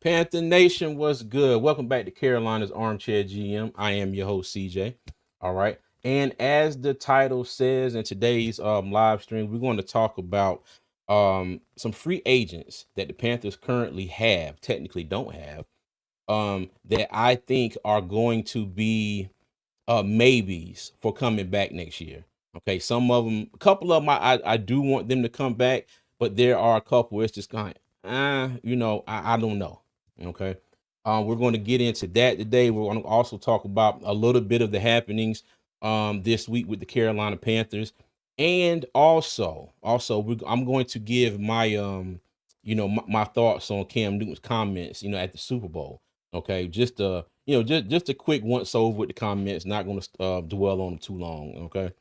Panther Nation, what's good? Welcome back to Carolina's Armchair GM. I am your host, CJ. All right. And as the title says in today's live stream, we're going to talk about some free agents that the Panthers currently have, technically don't have, that I think are going to be maybes for coming back next year. Okay. Some of them, a couple of them, I do want them to come back, but there are a couple where it's just kind of, I don't know. Okay. We're going to get into that today. We're going to also talk about a little bit of the happenings this week with the Carolina Panthers. And I'm going to give my my thoughts on Cam Newton's comments, at the Super Bowl. Okay, just just a quick once over with the comments. Not going to dwell on them too long. Okay.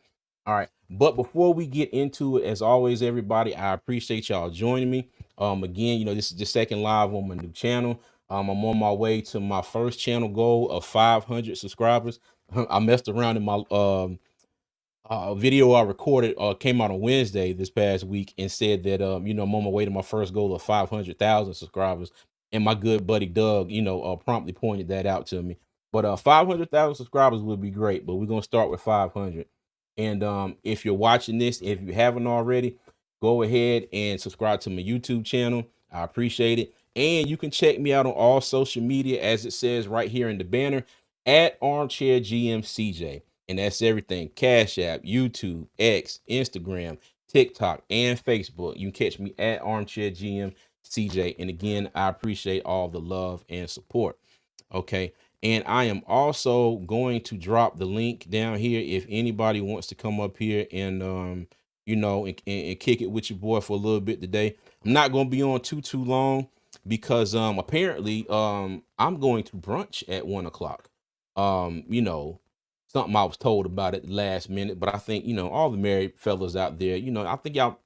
All right. But before we get into it, as always, everybody, I appreciate y'all joining me. Again, this is the second live on my new channel. I'm on my way to my first channel goal of 500 subscribers. I messed around in my video I recorded came out on Wednesday this past week and said that I'm on my way to my first goal of 500,000 subscribers. And my good buddy Doug, promptly pointed that out to me. But 500,000 subscribers would be great, but we're gonna start with 500. And if you're watching this, if you haven't already, go ahead and subscribe to my YouTube channel. I appreciate it. And you can check me out on all social media, as it says right here in the banner, at Armchair GM CJ. And that's everything: Cash App, YouTube, X, Instagram, TikTok, and Facebook. You can catch me at Armchair GM CJ. And again, I appreciate all the love and support. Okay. And I am also going to drop the link down here if anybody wants to come up here and and kick it with your boy for a little bit today. I'm not going to be on too long because apparently I'm going to brunch at 1 o'clock. Something I was told about at the last minute, but I think all the married fellas out there, I think y'all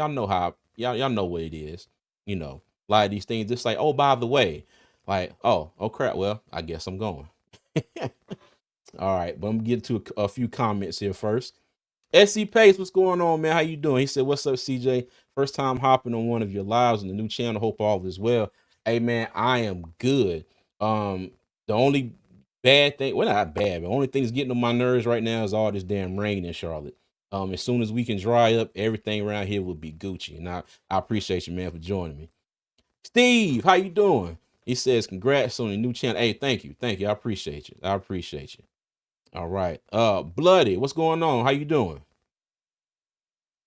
know how y'all know what it is. A lot of these things, just like, oh, by the way. Like, oh crap. Well, I guess I'm going. All right, but I'm getting to a few comments here first. SC Pace, what's going on, man? How you doing? He said, "What's up, CJ? First time hopping on one of your lives on the new channel. Hope all is well." Hey, man, I am good. The only bad thing, well, not bad, but the only thing that's getting on my nerves right now is all this damn rain in Charlotte. As soon as we can dry up, everything around here will be Gucci. And I appreciate you, man, for joining me. Steve, how you doing? He says, "Congrats on the new channel." Hey, thank you. I appreciate you. All right. Bloody, what's going on? How you doing?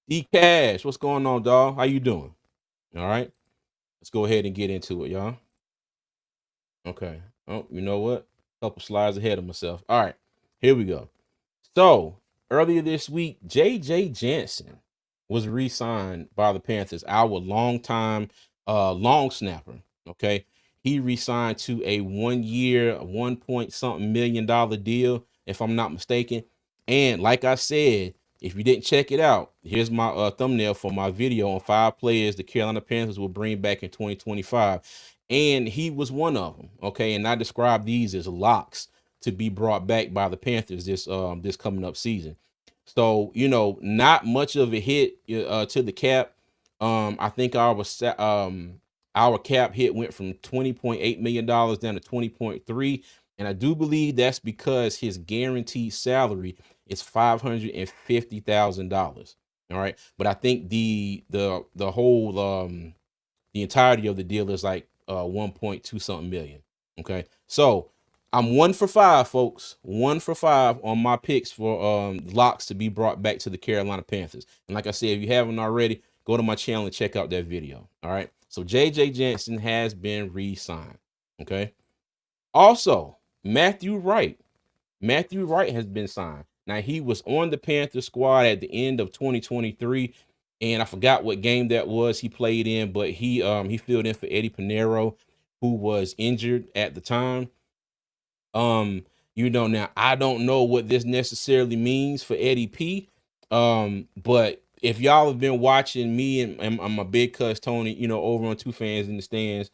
D Cash, what's going on, dog? How you doing? All right. Let's go ahead and get into it, y'all. Okay. Oh, you know what? Couple slides ahead of myself. All right. Here we go. So earlier this week, JJ Jansen was re-signed by the Panthers, our longtime long snapper. Okay. He re-signed to a 1 year, 1 point something million deal, if I'm not mistaken. And like I said, if you didn't check it out, here's my thumbnail for my video on 5 players the Carolina Panthers will bring back in 2025. And he was one of them. Okay. And I described these as locks to be brought back by the Panthers this coming up season. So, not much of a hit to the cap. I think our cap hit went from $20.8 million down to 20.3. And I do believe that's because his guaranteed salary is $550,000. All right. But I think the whole the entirety of the deal is like 1.2 something million. Okay, so I'm 1 for 5, folks. 1 for 5 on my picks for locks to be brought back to the Carolina Panthers. And like I said, if you haven't already, go to my channel and check out that video. All right. So JJ Jansen has been re-signed. Okay. Also, Matthew Wright. Matthew Wright has been signed. Now he was on the Panthers squad at the end of 2023, and I forgot what game that was he played in, but he filled in for Eddie Pinheiro, who was injured at the time. Now I don't know what this necessarily means for Eddie P. But if y'all have been watching me and my big cuz Tony, over on Two Fans in the Stands,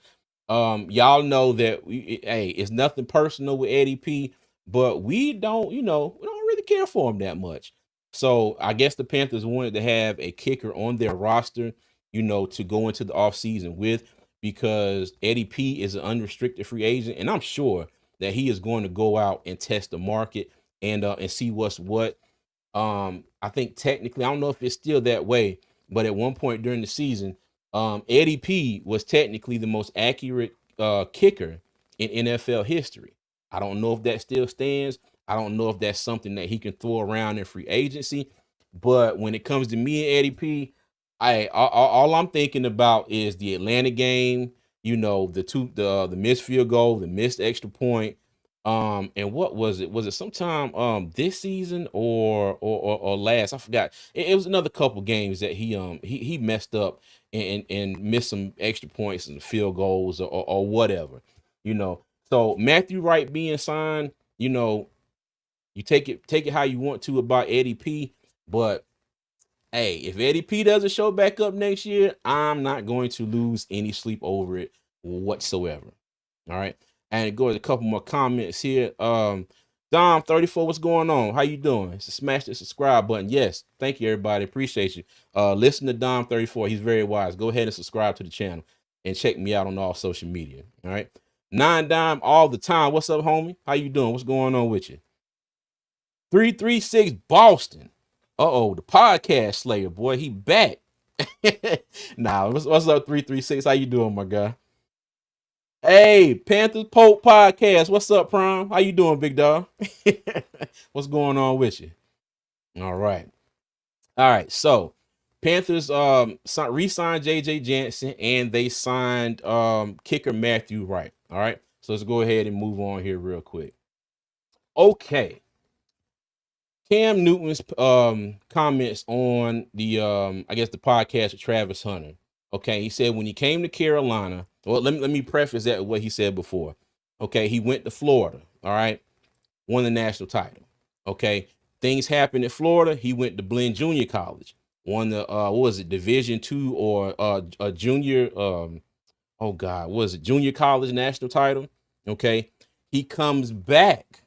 y'all know that hey, it's nothing personal with Eddie P, but we don't really care for him that much. So I guess the Panthers wanted to have a kicker on their roster, to go into the offseason with, because Eddie P is an unrestricted free agent, and I'm sure that he is going to go out and test the market and see what's what. I think technically, I don't know if it's still that way, but at one point during the season, Eddie P was technically the most accurate kicker in NFL history. I don't know if that still stands. I don't know if that's something that he can throw around in free agency. But when it comes to me and Eddie P, all I'm thinking about is the Atlanta game. The missed field goal, the missed extra point. And what was it? Was it sometime this season or last? I forgot. It was another couple games that he messed up and missed some extra points and field goals or whatever. So Matthew Wright being signed, you take it how you want to about Eddie P, but hey, if Eddie P doesn't show back up next year, I'm not going to lose any sleep over it whatsoever. All right. And go to a couple more comments here. Dom34, what's going on? How you doing? So smash the subscribe button. Yes, thank you, everybody. Appreciate you. Listen to Dom34. He's very wise. Go ahead and subscribe to the channel and check me out on all social media. All right. 9Dime all the time. What's up, homie? How you doing? What's going on with you? 336 Boston. The podcast slayer, boy, he back. Nah, what's up, 336? How you doing, my guy? Hey, Panthers Pope Podcast. What's up, Prime? How you doing, big dog? What's going on with you? All right. All right. So Panthers re-signed JJ Jansen and they signed kicker Matthew Wright. All right. So let's go ahead and move on here real quick. Okay. Cam Newton's comments on the I guess the podcast with Travis Hunter. Okay, he said when he came to Carolina, well, let me preface that with what he said before. Okay, he went to Florida, all right, won the national title. Okay, things happened at Florida. He went to Blinn Junior College, won the what was it, Division II or a junior oh God, what was it, junior college national title? Okay, he comes back,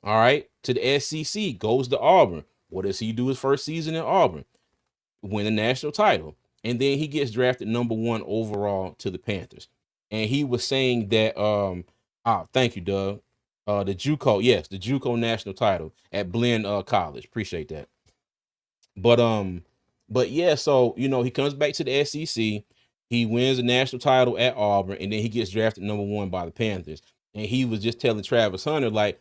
all right, to the SEC, goes to Auburn. What does he do his first season in Auburn? Win a national title. And then he gets drafted #1 overall to the Panthers. And he was saying that thank you, Doug. The JUCO, yes, the JUCO national title at Blinn College. Appreciate that. But yeah, so he comes back to the SEC, he wins the national title at Auburn, and then he gets drafted #1 by the Panthers. And he was just telling Travis Hunter, like,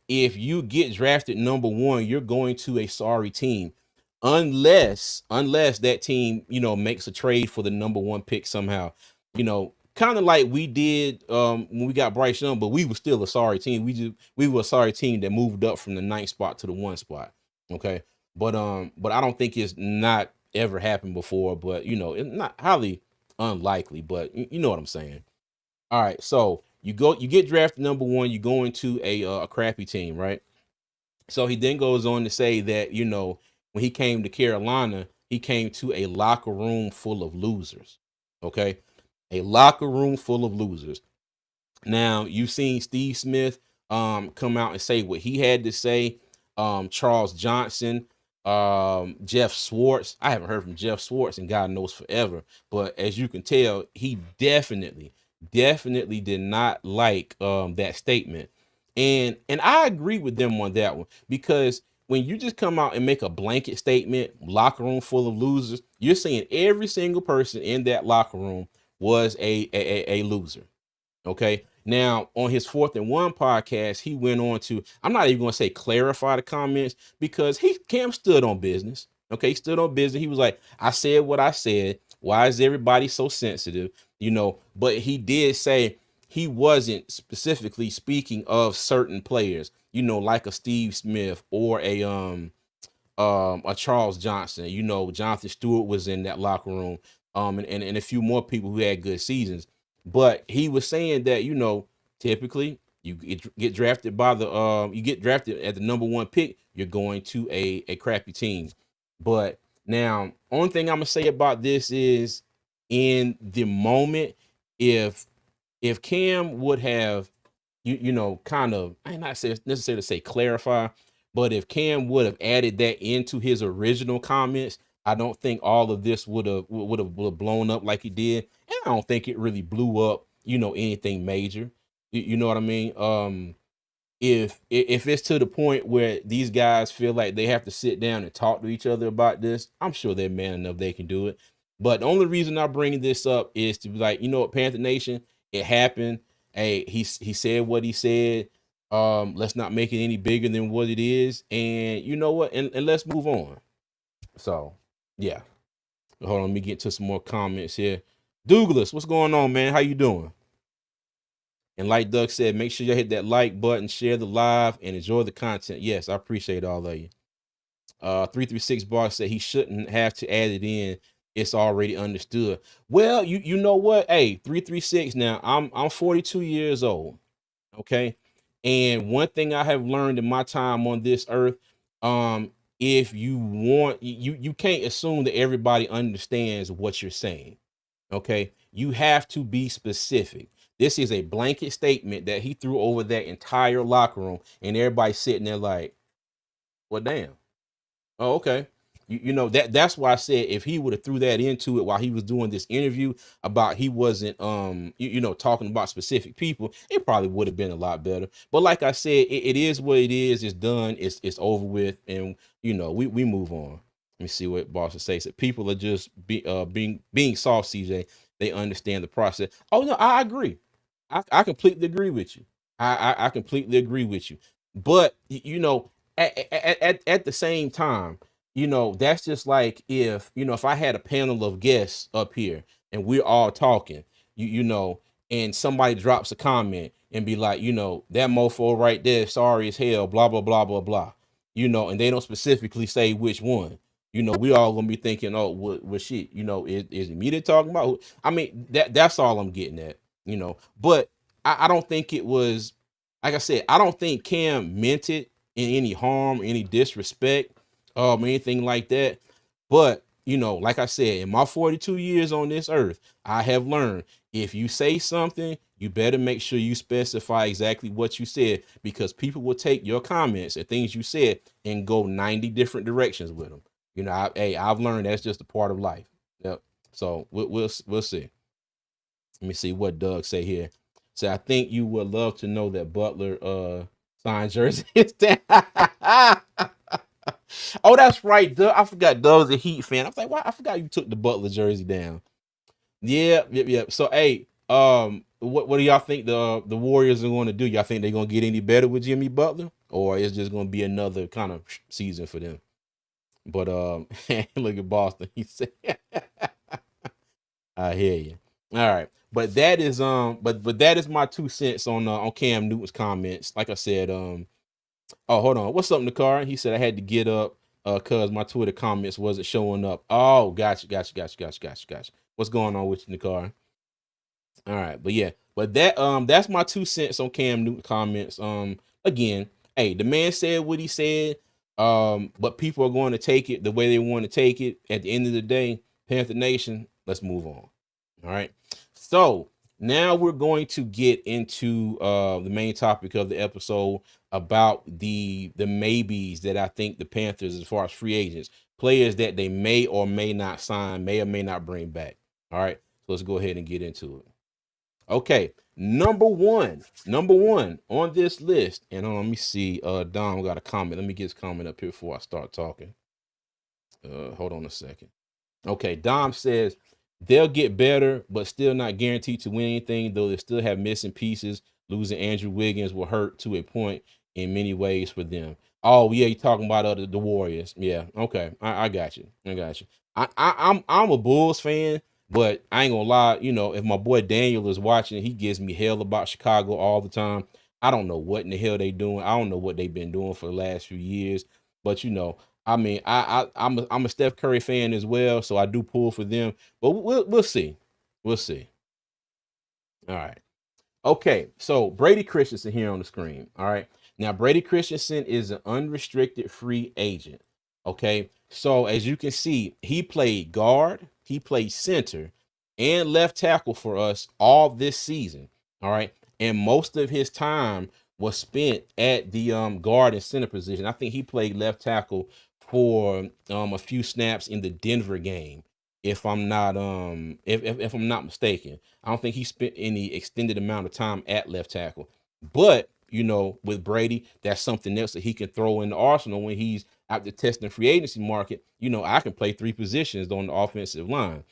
if you get drafted #1, you're going to a sorry team. Unless that team, makes a trade for the #1 pick somehow. Kind of like we did when we got Bryce Young, but we were still a sorry team. We were a sorry team that moved up from the 9th spot to the 1 spot. Okay. But I don't think it's not ever happened before, but it's not highly unlikely, but you know what I'm saying. All right, so you get drafted #1, you go into a crappy team, right? So he then goes on to say that, when he came to Carolina, he came to a locker room full of losers. Okay? A locker room full of losers. Now, you've seen Steve Smith come out and say what he had to say. Charles Johnson, Jeff Schwartz. I haven't heard from Jeff Schwartz in God knows forever, but as you can tell, he definitely did not like that statement. And I agree with them on that one, because when you just come out and make a blanket statement, locker room full of losers, you're saying every single person in that locker room was a loser. Okay. Now, on his 4th and 1 podcast, he went on to, I'm not even going to say clarify the comments, because Cam stood on business. Okay. He stood on business. He was like, I said what I said. Why is everybody so sensitive? But he did say he wasn't specifically speaking of certain players, like a Steve Smith or a Charles Johnson. Jonathan Stewart was in that locker room, and a few more people who had good seasons. But he was saying that, typically you get drafted by you get drafted at the number 1 pick, you're going to a crappy team. But now, only thing I'm gonna say about this is, in the moment, if Cam would have, kind of, I not say necessarily say clarify, but if Cam would have added that into his original comments, I don't think all of this would have blown up like it did, and I don't think it really blew up, anything major. You know what I mean? If it's to the point where these guys feel like they have to sit down and talk to each other about this, I'm sure they're man enough they can do it. But the only reason I bring this up is to be like, what, Panther Nation, it happened. Hey, he said what he said. Let's not make it any bigger than what it is. And you know what? And let's move on. So yeah. Hold on, let me get to some more comments here. Douglas, what's going on, man? How you doing? And like Doug said, make sure you hit that like button, share the live, and enjoy the content. Yes, I appreciate all of you. 336 Bar said he shouldn't have to add it in. It's already understood. Well, you know what? Hey, 336. Now I'm 42 years old. Okay. And one thing I have learned in my time on this earth, if you want, you can't assume that everybody understands what you're saying. Okay. You have to be specific. This is a blanket statement that he threw over that entire locker room, and everybody sitting there like, well, damn. Oh, okay. That's why I said, if he would have threw that into it while he was doing this interview about he wasn't talking about specific people, it probably would have been a lot better. But like I said, it is what it is. It's done. It's over with, and we move on. Let me see what Boston says. So people are just being soft, CJ. They understand the process. Oh no, I agree. I completely agree with you. I completely agree with you. But at the same time, that's just like, if I had a panel of guests up here and we're all talking, and somebody drops a comment and be like, that mofo right there, sorry as hell, blah blah blah blah blah, and they don't specifically say which one. We all gonna be thinking, oh, what shit, is it me they're talking about? I mean, that's all I'm getting at, But I don't think it was, like I said, I don't think Cam meant it in any harm, any disrespect, anything like that. But like I said, in my 42 years on this earth, I have learned, if you say something, you better make sure you specify exactly what you said, because people will take your comments and things you said and go 90 different directions with them. I've learned that's just a part of life. Yep. So we'll see. Let me see what Doug say here. So I think you would love to know that Butler signed jersey is down. Oh, that's right, Doug. I forgot Doug's a Heat fan. I was like, why? I forgot you took the Butler jersey down. Yeah, yep. So hey, what do y'all think the Warriors are going to do? Y'all think they're going to get any better with Jimmy Butler, or it's just going to be another kind of season for them? But look at Boston. He said, I hear you. All right. But that is but that is my 2 cents on Cam Newton's comments. Like I said, oh, hold on. What's up, Nakar? He said I had to get up cuz my Twitter comments wasn't showing up. Oh, gotcha. What's going on with you, Nakar? All right, but yeah, but that's my 2 cents on Cam Newton comments. Again, hey, the man said what he said. But people are going to take it the way they want to take it. At the end of the day, Panther Nation, let's move on. All right. So now we're going to get into the main topic of the episode, about the maybes that I think the Panthers, as far as free agents, players that they may or may not sign, may or may not bring back. All right. So let's go ahead and get into it. Okay, number one on this list, and let me see. Dom got a comment. Let me get his comment up here before I start talking. Hold on a second. Okay, Dom says They'll get better, but still not guaranteed to win anything, though they still have missing pieces. Losing Andrew Wiggins will hurt to a point in many ways for them. Oh yeah, you talking about the Warriors? Yeah, okay, I got you. I got you. I'm a Bulls fan, but I ain't gonna lie. You know, if my boy Daniel is watching, he gives me hell about Chicago all the time. I don't know what in the hell they doing. I don't know what they've been doing for the last few years, but you know, I mean, I'm a Steph Curry fan as well, so I do pull for them. But we'll see. We'll see. All right. Okay, so Brady Christensen here on the screen. All right. Now, Brady Christensen is an unrestricted free agent. Okay. So, as you can see, he played guard, he played center, and left tackle for us all this season. All right. And most of his time was spent at the guard and center position. I think he played left tackle for a few snaps in the Denver game, if I'm not mistaken. I don't think he spent any extended amount of time at left tackle. But, you know, with Brady, that's something else that he can throw in the arsenal when he's out the testing free agency market. You know, I can play three positions on the offensive line.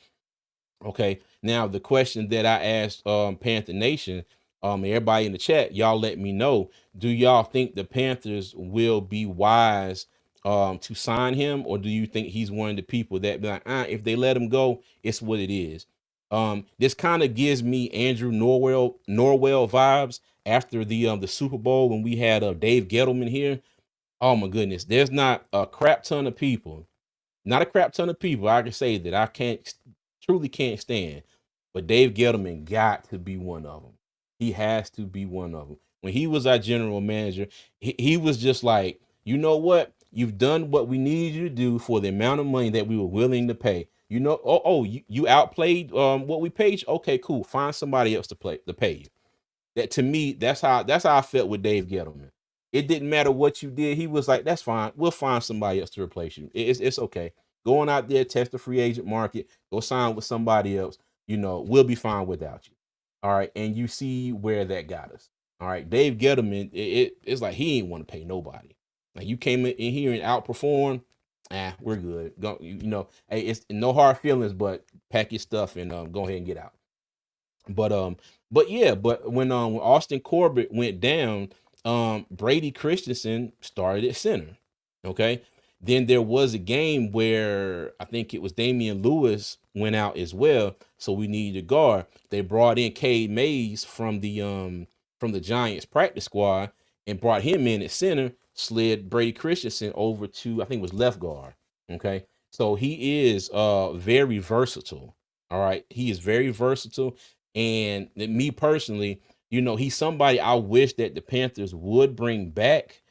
Okay. Now the question that I asked Panther Nation, everybody in the chat, y'all let me know. Do y'all think the Panthers will be wise to sign him, or do you think he's one of the people that be like, if they let him go, it's what it is? This kind of gives me Andrew Norwell vibes after the Super Bowl when we had Dave Gettleman here. Oh my goodness, there's not a crap ton of people, not a crap ton of people I can say that I can't truly can't stand, but Dave Gettleman got to be one of them. He has to be one of them. When he was our general manager, he was just like, you know what? You've done what we needed you to do for the amount of money that we were willing to pay. You know, you outplayed what we paid you. Okay, cool. Find somebody else to pay you. That to me, that's how I felt with Dave Gettleman. It didn't matter what you did. He was like, "That's fine. We'll find somebody else to replace you. It's okay. Going out there, test the free agent market. Go sign with somebody else. You know, we'll be fine without you." All right, and you see where that got us. All right, Dave Gettleman. It's like he ain't want to pay nobody. Like you came in here and outperformed. We're good. Go, you know, hey, it's no hard feelings, but pack your stuff and go ahead and get out. But yeah, but when Austin Corbett went down, Brady Christensen started at center. Okay. Then there was a game where I think it was Damian Lewis went out as well. So we needed a guard. They brought in Cade Mays from the Giants practice squad and brought him in at center, slid Brady Christensen over to I think it was left guard. Okay. So he is very versatile. All right. He is very versatile. And me personally, you know, he's somebody I wish that the Panthers would bring back.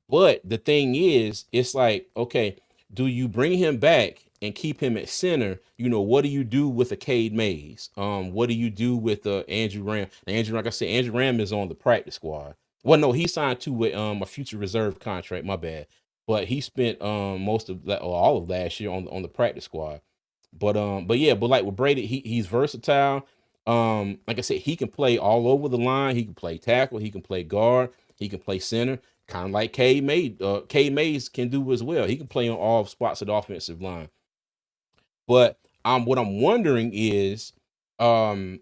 But the thing is, it's like, okay, do you bring him back and keep him at center? You know, what do you do with a Cade Mays? What do you do with Andrew Ram? Andrew, like I said, Andrew Ram is on the practice squad. Well, no, he signed to a future reserve contract. My bad, but he spent most of that or all of last year on the practice squad. But yeah, but like with Brady, he's versatile. Like I said, he can play all over the line. He can play tackle. He can play guard. He can play center. Kind of like K Mays can do as well. He can play on all spots of the offensive line. But what I'm wondering is, um,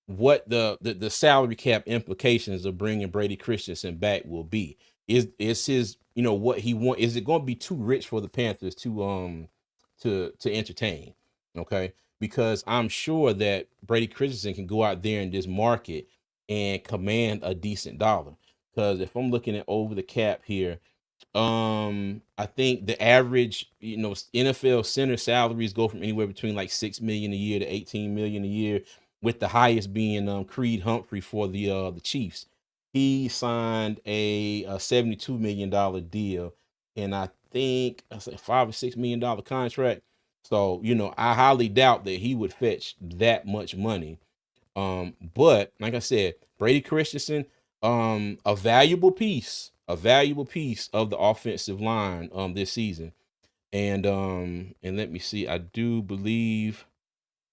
what the salary cap implications of bringing Brady Christensen back will be. Is his what he want? Is it going to be too rich for the Panthers to entertain? Okay, because I'm sure that Brady Christensen can go out there in this market and command a decent dollar. Because if I'm looking at over the cap here, I think the average, NFL center salaries go from anywhere between like 6 million a year to 18 million a year, with the highest being Creed Humphrey for the Chiefs. He signed a $72 million deal, and I think I said $5 or $6 million contract. So I highly doubt that he would fetch that much money. But like I said, Brady Christensen, a valuable piece of the offensive line this season. And let me see, I do believe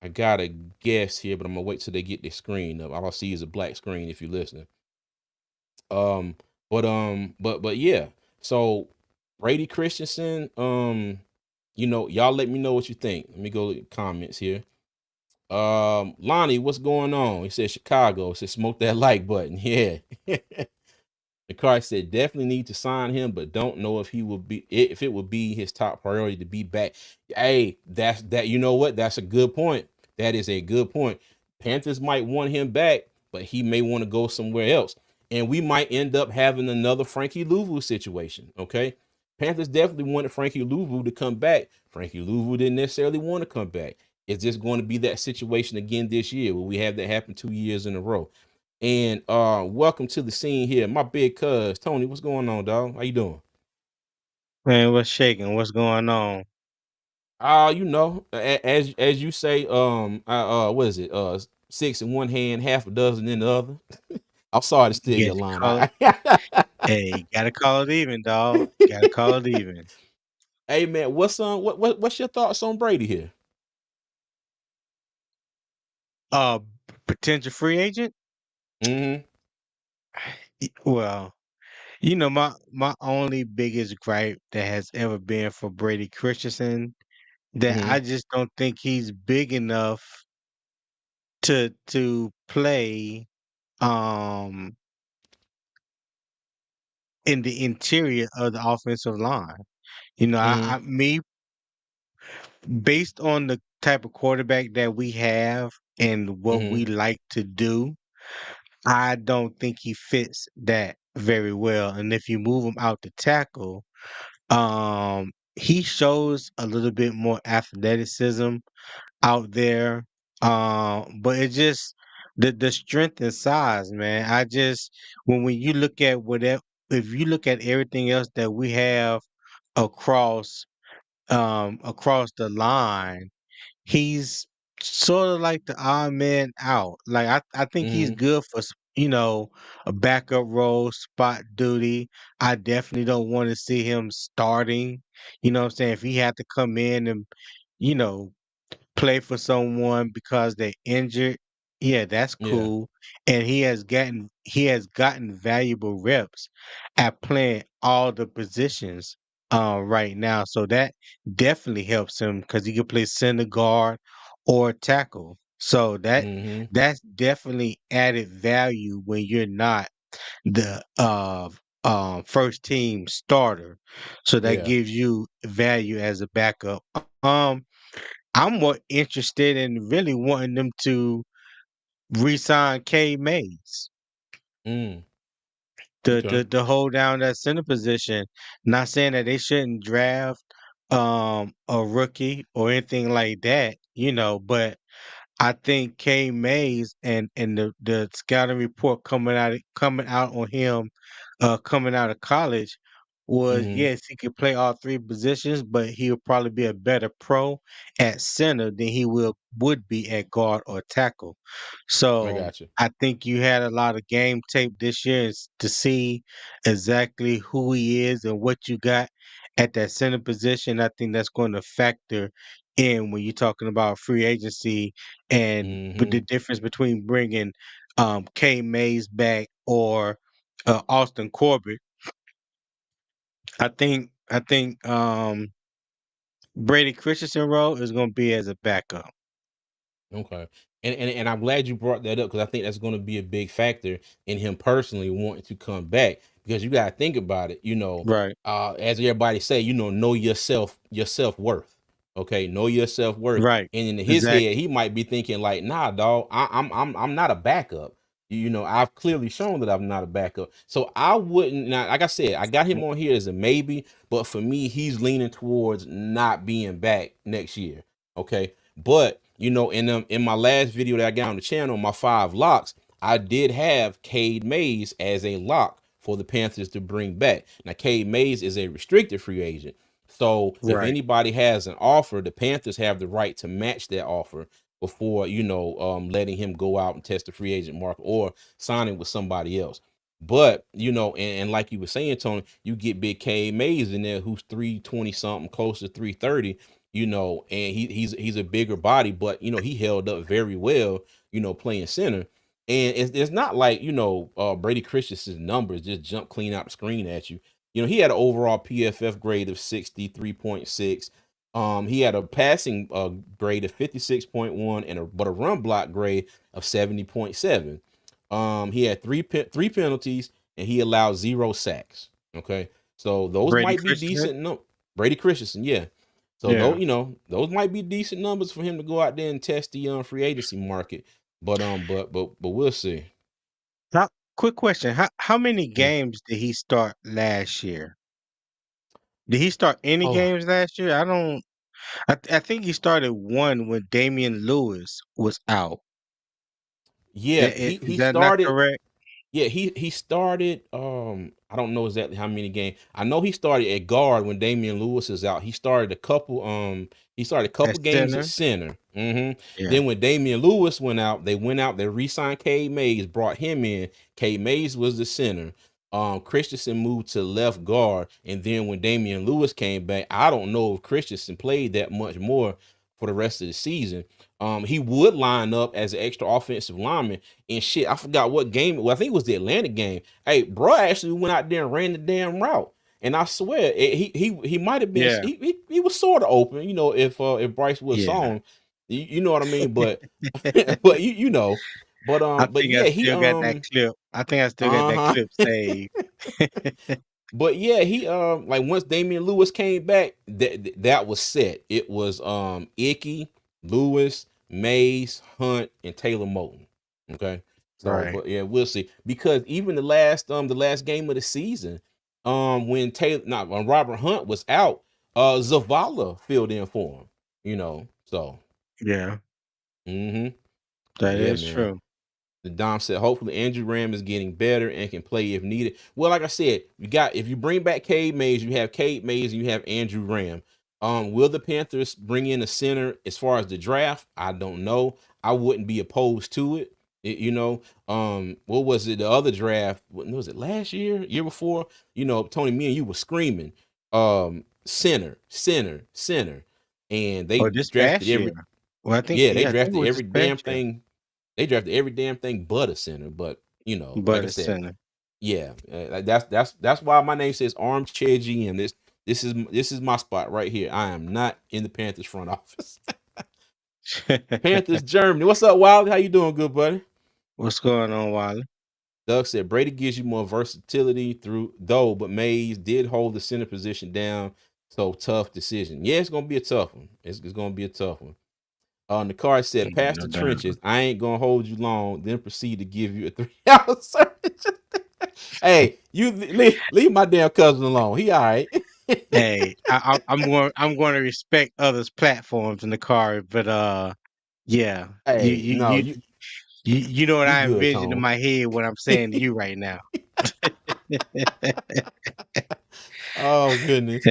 I got a guess here, but I'm gonna wait till they get their screen up. All I see is a black screen if you're listening. Um, but yeah. So Brady Christensen, y'all let me know what you think. Let me go to comments here. Lonnie, what's going on? He said Chicago. He said smoke that like button. Yeah. The car said definitely need to sign him, but don't know if he will be if it would be his top priority to be back. Hey, that's that. You know what? That's a good point. That is a good point. Panthers might want him back, but he may want to go somewhere else, and we might end up having another Frankie Louvu situation. Okay, Panthers definitely wanted Frankie Louvu to come back. Frankie Louvu didn't necessarily want to come back. It's just going to be that situation again this year where we have that happen 2 years in a row. And welcome to the scene here, my big cuz Tony. What's going on, dog? How you doing? Man, what's shaking? What's going on? As you say, what is it? Six in one hand, half a dozen in the other. I'm sorry to steal Yeah, your line. call it. Hey, gotta call it even, dog. Gotta call it even. Hey man, what's your thoughts on Brady here? Uh, Potential free agent? Mm-hmm. Well, my only biggest gripe that has ever been for Brady Christensen that Mm-hmm. I just don't think he's big enough to play um in the interior of the offensive line. Mm-hmm. Me based on the type of quarterback that we have and what Mm-hmm. we like to do, I don't think he fits that very well. And if you move him out to tackle, he shows a little bit more athleticism out there. But it just the strength and size, man. I just when you look at whatever if you look at everything else that we have across across the line, he's sort of like the odd man out. Like I think he's Mm-hmm. good for a backup role, spot duty. I definitely don't want to see him starting. You know what I'm saying? If he had to come in and you know play for someone because they're injured, yeah, that's Yeah. cool. And he has gotten valuable reps at playing all the positions right now. So that definitely helps him because he can play center guard or tackle. So Mm-hmm. that's definitely added value when you're not the first team starter. So that Yeah. gives you value as a backup. Um I'm more interested in really wanting them to re-sign K Mays Mm. to, Okay. to to hold down that center position. Not saying that they shouldn't draft a rookie or anything like that, but I think K Mays and the scouting report coming out on him coming out of college was Mm-hmm. yes, he could play all three positions, but he'll probably be a better pro at center than he would be at guard or tackle. I So got you. I think you had a lot of game tape this year to see exactly who he is and what you got at that center position. I think that's going to factor in when you're talking about free agency and with the Mm-hmm. difference between bringing K Mays back or Austin Corbett. I think Brady Christensen role is going to be as a backup. Okay. And I'm glad you brought that up because I think that's going to be a big factor in him personally wanting to come back because you got to think about it, Right. as everybody say, know your self-worth. Okay, know your self-worth. Right. And in his head, Exactly. he might be thinking like, "Nah, dog, I'm not a backup. I've clearly shown that I'm not a backup. So I wouldn't now, like I said, I got him on here as a maybe, but for me, he's leaning towards not being back next year. Okay. But in my last video that I got on the channel, my 5 locks, I did have Cade Mays as a lock for the Panthers to bring back. Now, Cade Mays is a restricted free agent. So if Right. anybody has an offer, the Panthers have the right to match that offer before, letting him go out and test the free agent market or signing with somebody else. But, and like you were saying, Tony, you get big Cade Mays in there who's 320 something, close to 330, and he's a bigger body, but he held up very well, playing center. And it's not like Brady Christensen's numbers just jump clean out the screen at you. He had an overall PFF grade of 63.6. He had a passing grade of 56.1 and a run block grade of 70.7. He had three penalties and he allowed 0 sacks. Okay, so those Brady might be Christensen. decent. No, Brady Christensen, yeah. So Yeah. those might be decent numbers for him to go out there and test the free agency market. But we'll see. How, quick question: how many Mm. games did he start last year? Did he start any Oh games last year? I don't. I think he started one when Damian Lewis was out. yeah, he Is that not started. correct? Yeah, he started. I don't know exactly how many games. I know he started at guard when Damian Lewis is out. He started a couple. He started a At couple games at center? center. Yeah. Then when Damian Lewis went out, they went out. They re-signed Cade Mays, brought him in. Cade Mays was the center. Christensen moved to left guard, and then when Damian Lewis came back, I don't know if Christensen played that much more for the rest of the season. He would line up as an extra offensive lineman and shit. I forgot what game. Well, I think it was the Atlanta game. Hey, bro, actually went out there and ran the damn route, and I swear he might have been. Yeah. He was sort of open, if Bryce would have Yeah. saw him, you know what I mean. But but I but think I yeah, he still got that clip. I think I still got that uh-huh. clip saved. But yeah, he like once Damian Lewis came back, that was set. It was Icky, Lewis, Mays, Hunt, and Taylor Moton. Okay. So, Right. but yeah, we'll see. Because even the last game of the season, when Robert Hunt was out, Zavala filled in for him. So Yeah. mm-hmm. But That yeah, is man. true. The Dom said, hopefully Andrew Ram is getting better and can play if needed. Well, like I said, if you bring back Cade Mays, you have Cade Mays and you have Andrew Ram. Will the Panthers bring in a center as far as the draft? I don't know. I wouldn't be opposed to it. What was it? The other draft, what was it last year, year before? Tony, me and you were screaming, center, center, center. And they Or this drafted past year. every Well, I think yeah, they yeah, I think it drafted was every this damn past year. thing they drafted every damn thing but a center. But like But I a said, center. yeah, that's why my name says armchair GM. This is my spot right here. I am not in the Panthers front office. Panthers Germany. What's up, Wiley? How you doing, good buddy? What's going on, Wally? Doug said Brady gives you more versatility but Mays did hold the center position down. So tough decision. Yeah, it's gonna be a tough one. It's gonna be a tough one. The card said, "Pass No the doubt. trenches. I ain't gonna hold you long." Then proceed to give you a 3 hour search. Hey, you leave my damn cousin alone. He all right. Hey, I'm going to respect others' platforms in the car, but yeah, you Hey, you no, you you you know what you I good, envision in Tone. my head what I'm saying to you right now. Oh goodness.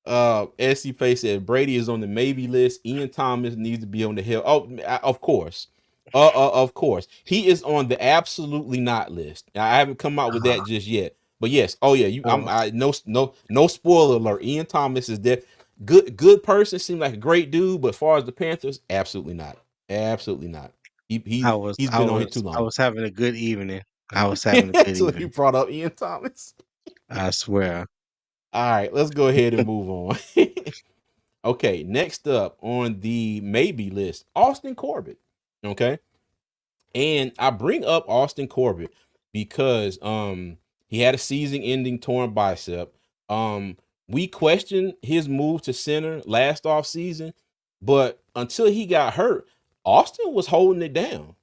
SC Pay said Brady is on the maybe list. Ian Thomas needs to be on the hill. Oh, of course. Of course. He is on the absolutely not list. I haven't come out with Uh, that just yet. But yes, oh yeah, oh, no spoiler alert. Ian Thomas is there. Good person, seemed like a great dude, but as far as the Panthers, absolutely not. Absolutely not. He I he was he's I been on here too was I long. was having a good evening. I was having a good So you evening. brought up Ian Thomas. I swear. All right, let's go ahead and move on. Okay, next up on the maybe list, Austin Corbett. Okay. And I bring up Austin Corbett because he had a season-ending torn bicep. Um we questioned his move to center last off season, but until he got hurt, Austin was holding it down.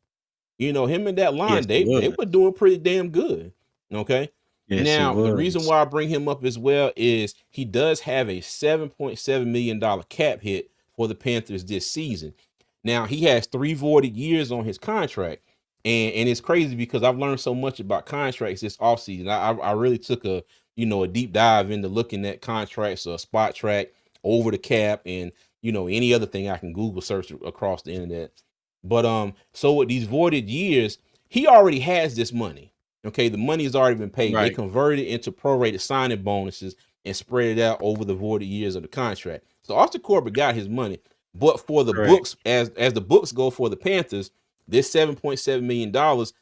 Him and that Yes, line, he they was. were doing pretty damn good. Okay. Yes, he Now, the reason was. why I bring him up as well is he does have a $7.7 million cap hit for the Panthers this season. Now, he has 3 voided years on his contract. And it's crazy because I've learned so much about contracts this offseason. I really took a deep dive into looking at contracts, spot track, over the cap, and any other thing I can Google search across the internet. But so with these voided years, he already has this money. Okay, the money has already been paid. They Right. converted it into prorated signing bonuses and spread it out over the voided years of the contract. So Austin Corbett got his money, but for the Correct. books, as the books go for the Panthers, this $7.7 million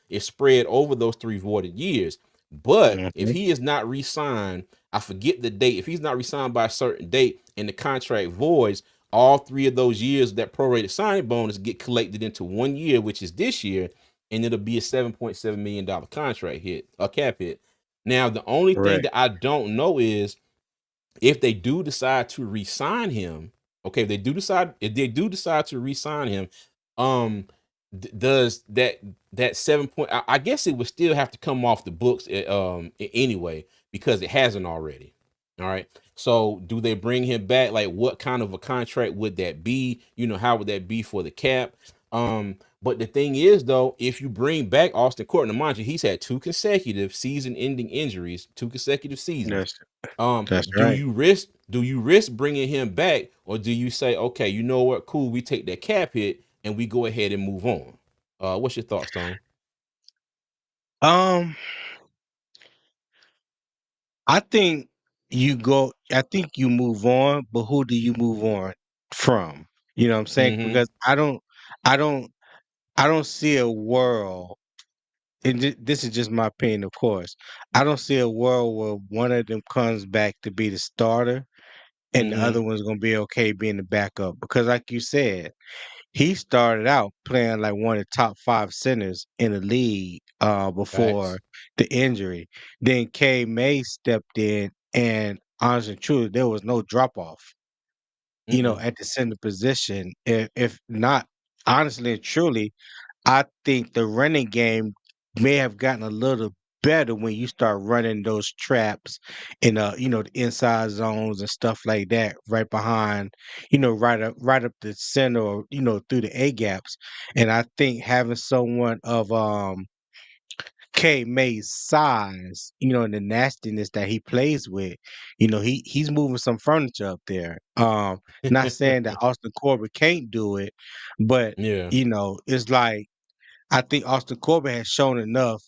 is spread over those 3 voided years. But if Mhm. he is not re-signed, I forget the date. If he's not resigned by a certain date and the contract voids, all 3 of those years that prorated signing bonus get collected into 1 year, which is this year, and it'll be a $7.7 million contract hit, a cap hit. Now, the only thing Correct. that I don't know is if they do decide to re-sign him, okay, if they do decide to re-sign him, um, does that 7 point? I guess it would still have to come off the books, anyway, because it hasn't already. All right. So do they bring him back? Like, what kind of a contract would that be? How would that be for the cap? But the thing is, though, if you bring back Austin Court, and mind you, he's had two consecutive season-ending injuries, 2 consecutive seasons. That's that's Do right. you risk bringing him back, or do you say, okay, you know what, cool, we take that cap hit and we go ahead and move on? What's your thoughts, Tone? Um, I think you move on, but who do you move on from? You know what I'm saying? Mm-hmm. Because I don't, I don't see a world, and this is just my opinion, of course. I don't see a world where one of them comes back to be the starter and the Mm-hmm. other one's gonna be okay being the backup. Because, like you said, he started out playing like one of the top 5 centers in the league before Facts. the injury. Then K May stepped in, and honestly and truly, there was no drop off, Mm-mm. at the center position. If not, honestly and truly, I think the running game may have gotten a little better when you start running those traps in the inside zones and stuff like that, right behind, right up the center, or through the A gaps. And I think having someone of K May's size, and the nastiness that he plays with, he's moving some furniture up there. Not saying that Austin Corbett can't do it, but Yeah. it's like, I think Austin Corbett has shown enough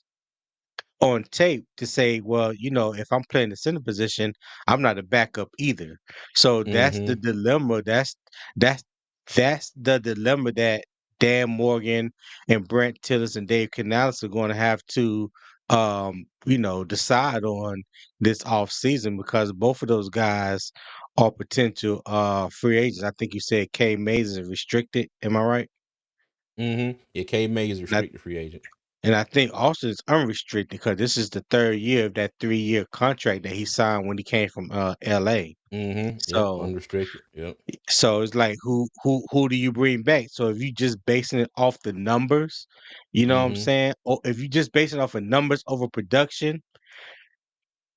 on tape to say, well, if I'm playing the center position, I'm not a backup either. So that's the Mm-hmm. dilemma. That's that's the dilemma that Dan Morgan and Brent Tillis and Dave Canales are going to have to decide on this off season, because both of those guys are potential free agents. I think you said K Mays is restricted. Am I right? Mm-hmm. Yeah, K May is a And I restricted free agent. And I think Austin is unrestricted because this is the 3rd year of that 3-year contract that he signed when he came from LA. Mm-hmm. Yep, So unrestricted. Yep. it's like, who do you bring back? So if you just basing it off the numbers, you know what I'm Mm-hmm. saying? Or if you just basing it off of numbers over production,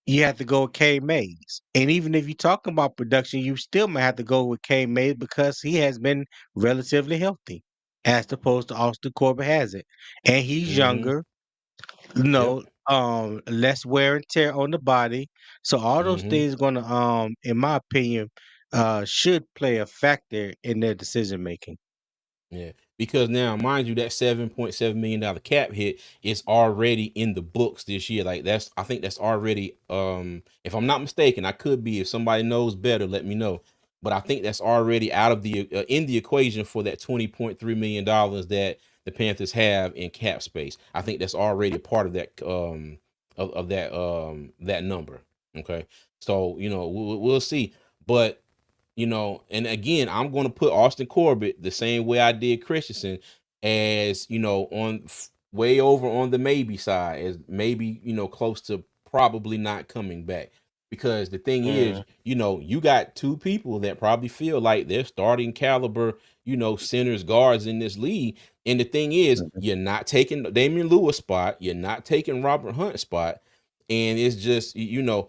you have to go with K Mays. And even if you're talking about production, you still might have to go with K Mays because he has been relatively healthy, as opposed to Austin Corbett has it. And he's Mm-hmm. younger, Yep. less wear and tear on the body. So all those Mm-hmm. things gonna, in my opinion, should play a factor in their decision making. Yeah, because now, mind you, that $7.7 million cap hit is already in the books this year. Like, I think that's already, if I'm not mistaken, I could be. If somebody knows better, let me know. But I think that's already out of the in the equation for that $20.3 million that the Panthers have in cap space. I think that's already a part of that of that number. Okay, so we'll see, but and again, I'm going to put Austin Corbett the same way I did Christensen, as on way over on the maybe side, as maybe close to probably not coming back. Because the thing is, Mm, you got two people that probably feel like they're starting caliber, centers, guards in this league. And the thing is, mm, you're not taking Damian Lewis spot, you're not taking Robert Hunt spot, and it's just and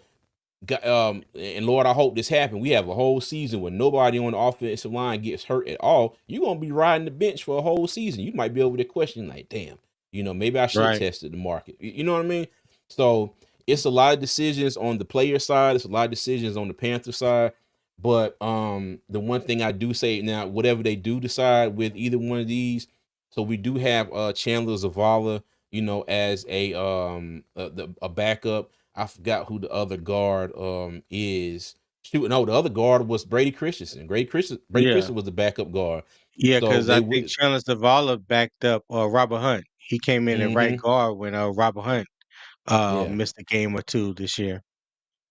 Lord, I hope this happens. We have a whole season where nobody on the offensive line gets hurt at all. You're gonna be riding the bench for a whole season. You might be over there questioning, like, damn, maybe I should have right, tested the market. You know what I mean? So it's a lot of decisions on the player side. It's a lot of decisions on the Panther side. But the one thing I do say now, whatever they do decide with either one of these, so we do have Chandler Zavala, as a backup. I forgot who the other guard is. Shoot, no, the other guard was Brady Christensen. Brady yeah, Christensen was the backup guard. yeah. So Because they I think would. Chandler Zavala backed up Robert Hunt. He came in at right Mm-hmm. guard when Robert Hunt Yeah. missed a game or two this year.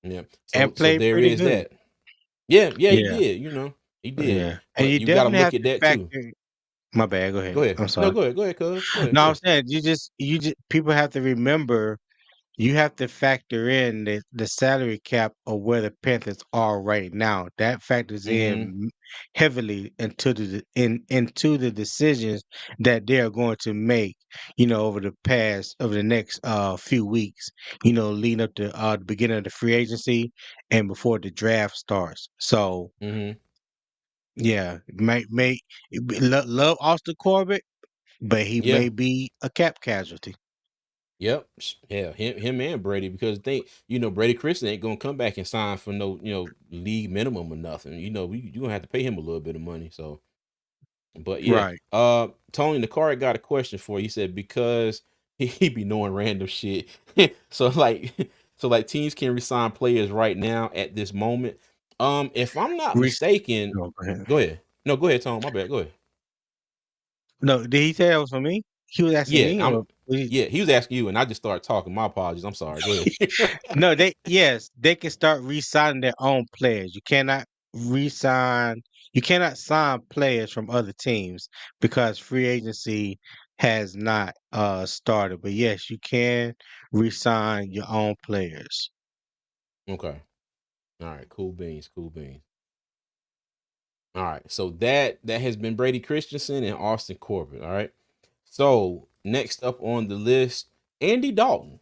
Yeah. and So played there pretty is good. that. Yeah, yeah, he Yeah, did. He did. yeah, and But you you got to definitely look have at to that too. factor. My bad. Go Go ahead. ahead. I'm No, sorry. go ahead. Go ahead, cuz. Go ahead. No, Go I'm ahead. saying you just people have to remember. You have to factor in the salary cap of where the Panthers are right now. That factors Mm-hmm. in heavily into the decisions that they are going to make. Over the next few weeks. Leading up to the beginning of the free agency and before the draft starts. So Mm-hmm. yeah, may love Austin Corbett, but he Yeah. may be a cap casualty. Yep. Yeah. Him and Brady, because Brady Christian ain't gonna come back and sign for no, league minimum or nothing. You gonna have to pay him a little bit of money. So, but yeah. Right. Tony the card got a question for you. He said because he be knowing random shit. so like so like teams can resign players right now at this moment. If I'm not Reese, mistaken, no, go ahead. go ahead. No, go ahead, Tom. My bad. Go ahead. No, did he say that was for me? He was asking Yeah, me, I'm or yeah, he was asking you and I just started talking. My apologies. I'm sorry. Go ahead. no? They can start re-signing their own players. Re-sign. You cannot sign players from other teams because free agency has not started. But yes, you can re-sign your own players. Okay. All right. Cool beans. Cool beans. All right. So that has been Brady Christensen and Austin Corbett. All right. So next up on the list, Andy Dalton.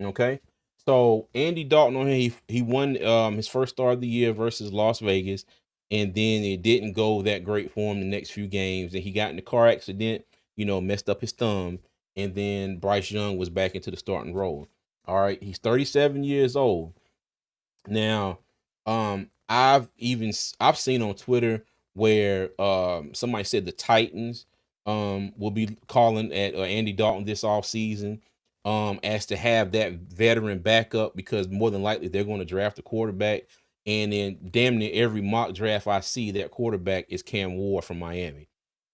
Okay. So Andy Dalton on here, he won his first start of the year versus Las Vegas, and then it didn't go that great for him the next few games. And he got in a car accident, messed up his thumb, and then Bryce Young was back into the starting role. All right, he's 37 years old. Now, I've seen on Twitter where somebody said the Titans will be calling at Andy Dalton this off season as to have that veteran backup, because more than likely they're going to draft a quarterback, and then damn near every mock draft I see, that quarterback is Cam Ward from Miami.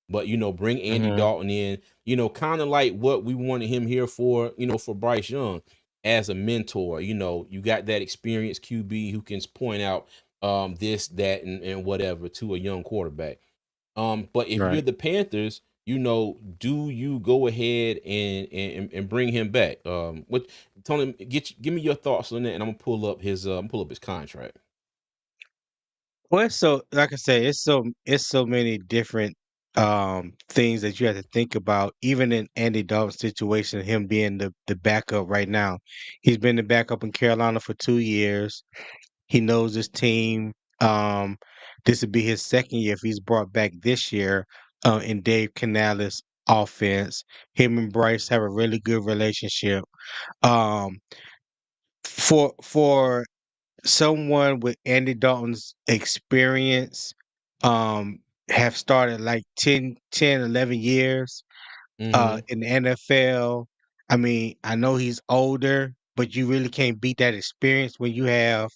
But bring Andy Hmm. Dalton in, kind of like what we wanted him here for, for Bryce Young as a mentor. You got that experienced QB who can point out this, that, and whatever to a young quarterback. But if you're Right. the Panthers, do you go ahead and bring him back? What Tony, give me your thoughts on that, and I'm gonna pull up his contract. Well, like I say, it's so many different things that you have to think about. Even in Andy Dalton's situation, him being the backup right now, he's been the backup in Carolina for 2 years. He knows his team. Um, this would be his second year if he's brought back this year in Dave Canales' offense. Him and Bryce have a really good relationship. Um, for someone with Andy Dalton's experience, um, have started like 11 years Mm-hmm. in the NFL. I mean, I know he's older, but you really can't beat that experience when you have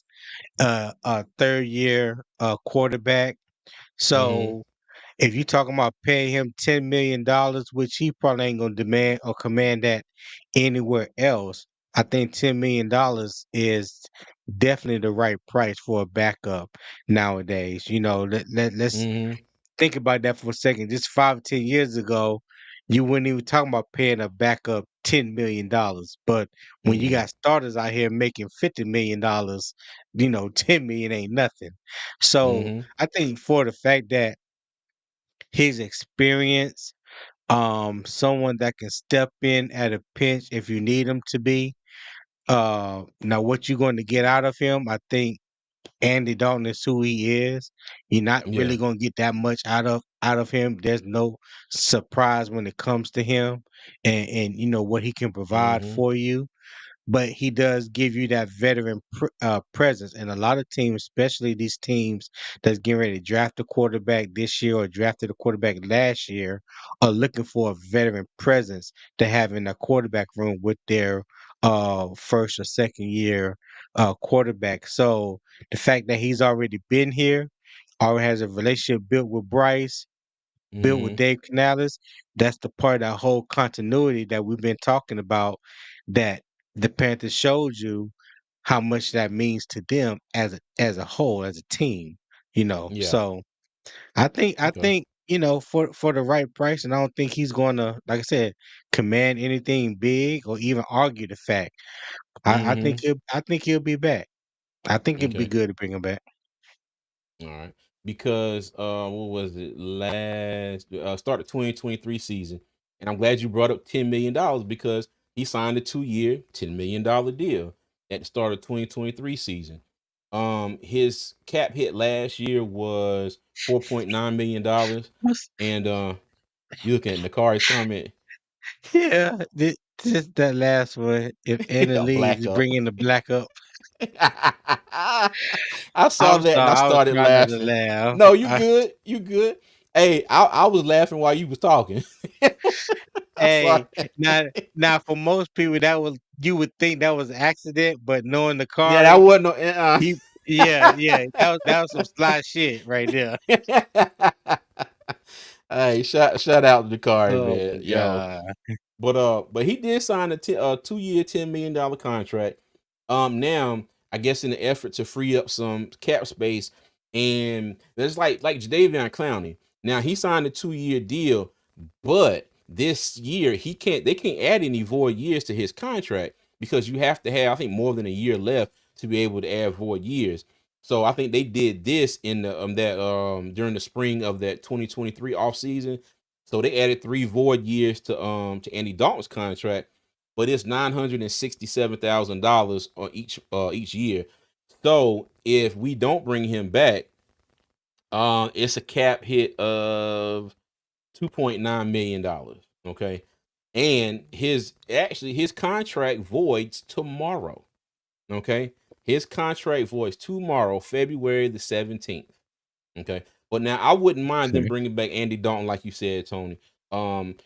a third year quarterback. Mm-hmm. So if you're talking about paying him $10 million, which he probably ain't gonna demand or command that anywhere else, I think $10 million is definitely the right price for a backup nowadays. Let's Mm-hmm. think about that for a second. Just 5 or 10 years ago, you wouldn't even talk about paying a backup $10 million. But when you Mm-hmm. got starters out here making $50 million, 10 million ain't nothing. So Mm-hmm. I think for the fact that his experience, someone that can step in at a pinch if you need him to be. Now what you're going to get out of him, I think Andy Dalton is who he is. You're not Yeah. really going to get that much out of him. There's no surprise when it comes to him, and what he can provide Mm-hmm. for you, but he does give you that veteran presence. And a lot of teams, especially these teams that's getting ready to draft a quarterback this year or drafted a quarterback last year, are looking for a veteran presence to have in a quarterback room with their first or second year quarterback. So the fact that he's already been here, already has a relationship built with Bryce, built with Mm-hmm. Dave Canales, that's the part of that whole continuity that we've been talking about, that the Panthers showed you how much that means to them as a whole, as a team, you know. Yeah. So I Okay. think, for the right price, and I don't think he's gonna, like I said, command anything big or even argue the fact. Mm-hmm. I think he'll be back. I think it'd be Okay. good to bring him back. All right. Because what was it? Last start of 2023 season. And I'm glad you brought up $10 million because he signed a 2-year, $10 million deal at the start of 2023 season. His cap hit last year was $4.9 million. What's- And you looking at Nakari's comment, Yeah, just that last one. If Anna a leaves, black just up. bringing the black up. I saw I'm that and I sorry, I was started trying not to laughing. laugh. No, you good. You good. Hey, I was laughing while you was talking. I'm sorry. Hey, now, for most people, that was you would think that was an accident, but knowing the Yeah, that Kari, wasn't no he, yeah, yeah, that was some sly shit right there. Hey, shout out to the car, Oh man. my Yo, god. but he did sign a 2-year, $10 million contract. Now I guess in the effort to free up some cap space, and there's like Jadeveon Clowney. Now he signed a 2-year deal, but this year they can't add any void years to his contract because you have to have, I think, more than a year left to be able to add void years. So I think they did this in the that during the spring of that 2023 offseason. So they added 3 void years to Andy Dalton's contract, but it's $967,000 on each year. So if we don't bring him back, it's a cap hit of $2.9 million. Okay. And his contract voids tomorrow. Okay. His contract voids tomorrow, February the 17th. Okay. But now I wouldn't mind them Okay. bringing back Andy Dalton, like you said, Tony. Kind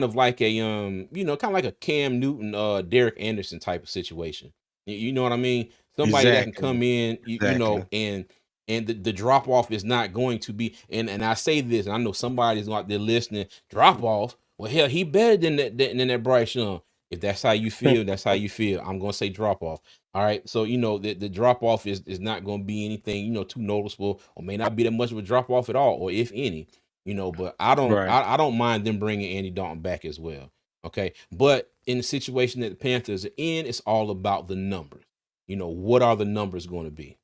of like kind of like a Cam Newton, Derek Anderson type of situation. You know what I mean? Somebody that can Exactly. come in, Exactly. and the drop off is not going to be. And I say this, and I know somebody's out there listening. Drop off. Well, hell, he better than that Bryce Young. If that's how you feel, that's how you feel. I'm gonna say drop off. All right. So, the drop off is not going to be anything, too noticeable, or may not be that much of a drop off at all, or if any, but Right. I don't mind them bringing Andy Dalton back as well. Okay. But in the situation that the Panthers are in, it's all about the numbers. What are the numbers going to be?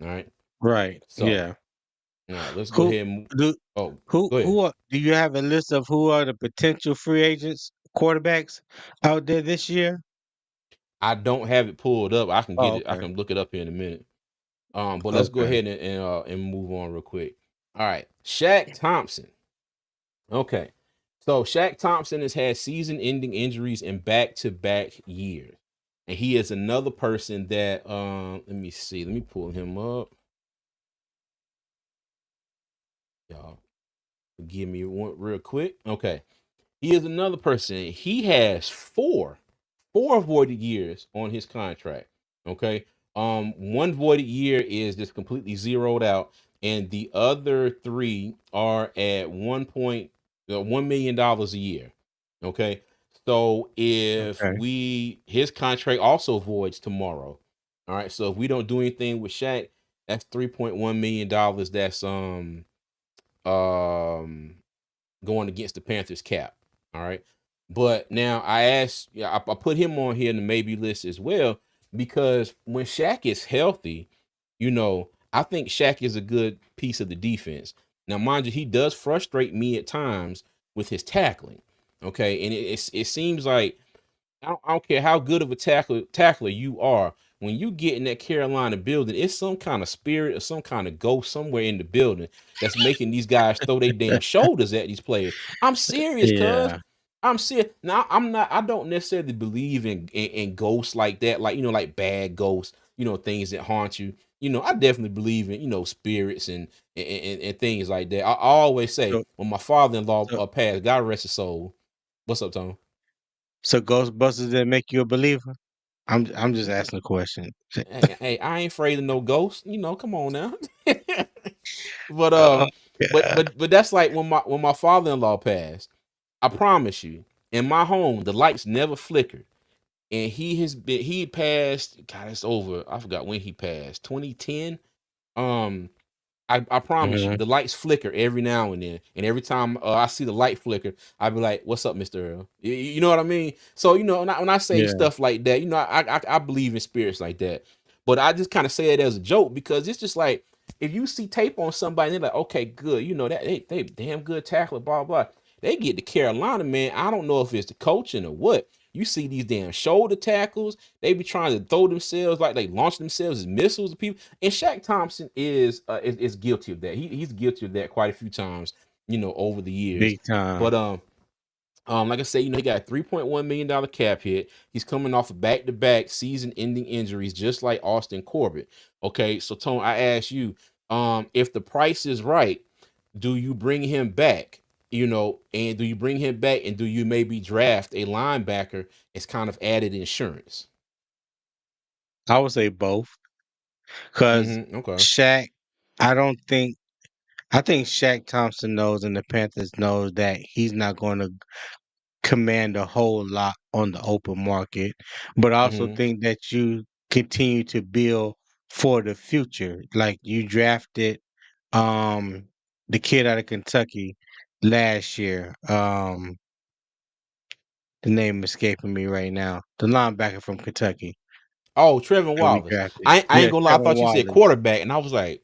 All right. Right. So, Yeah. all right, let's go Who ahead and do oh, go ahead. do you have a list of who are the potential free agents quarterbacks out there this year? I don't have it pulled up. I can get Oh, it. I okay. can look it up here in a minute. But let's go Okay. ahead and move on real quick. All right. Shaq Thompson. Okay. So Shaq Thompson has had season-ending injuries in back-to-back years. And he is another person that let me see. Let me pull him up. Y'all forgive me one real quick. Okay. He is another person. He has four voided years on his contract. Okay. One voided year is just completely zeroed out, and the other three are at $1 million a year. Okay. So if Okay. his contract also voids tomorrow. All right. So if we don't do anything with Shaq, that's $3.1 million. That's um going against the Panthers cap. All right. But now I put him on here in the maybe list as well because when Shaq is healthy, I think Shaq is a good piece of the defense. Now, mind you, he does frustrate me at times with his tackling. Okay. And it seems like I don't care how good of a tackler you are. When you get in that Carolina building, it's some kind of spirit or some kind of ghost somewhere in the building that's making these guys throw their damn shoulders at these players. I'm serious, cuz. Yeah. I'm serious. Now I'm not. I don't necessarily believe in ghosts like that, like like bad ghosts. Things that haunt you. I definitely believe in spirits and things like that. I always say So when my father-in-law so passed, God rest his soul. What's up, Tom? so Ghostbusters didn't make you a believer? I'm just asking a question. Hey, I ain't afraid of no ghosts. Come on now. but Oh, yeah. that's like when my father-in-law passed. I promise you, in my home, the lights never flickered. and he passed. God, it's over. I forgot when he passed. 2010. Um, I promise you, Mhm. the lights flicker every now and then, and every time I see the light flicker, I be like, "What's up, Mister Earl?" You know what I mean? So when I say Yeah. stuff like that, I believe in spirits like that, but I just kind of say it as a joke because it's just like if you see tape on somebody, and they're like, "Okay, good," that they damn good tackler, blah blah. They get to Carolina, man. I don't know if it's the coaching or what. You see these damn shoulder tackles. They be trying to throw themselves like they launch themselves as missiles at people. And Shaq Thompson is guilty of that. He's guilty of that quite a few times, over the years. Big time. But like I said, he got a $3.1 million cap hit. He's coming off of back-to-back season-ending injuries, just like Austin Corbett. Okay, so Tone, I ask you, if the price is right, do you bring him back? And do you bring him back, and do you maybe draft a linebacker as kind of added insurance? I would say both, because Okay. Shaq. I don't think. I think Shaq Thompson knows, and the Panthers knows that he's not going to command a whole lot on the open market. But I also hmm think that you continue to build for the future. Like you drafted um the kid out of Kentucky last year. The name escaping me right now. The linebacker from Kentucky Oh, Trevin that we Wallace. drafted. I ain't Yeah, gonna lie. I Kevin thought you said Wallace. quarterback, and I was like,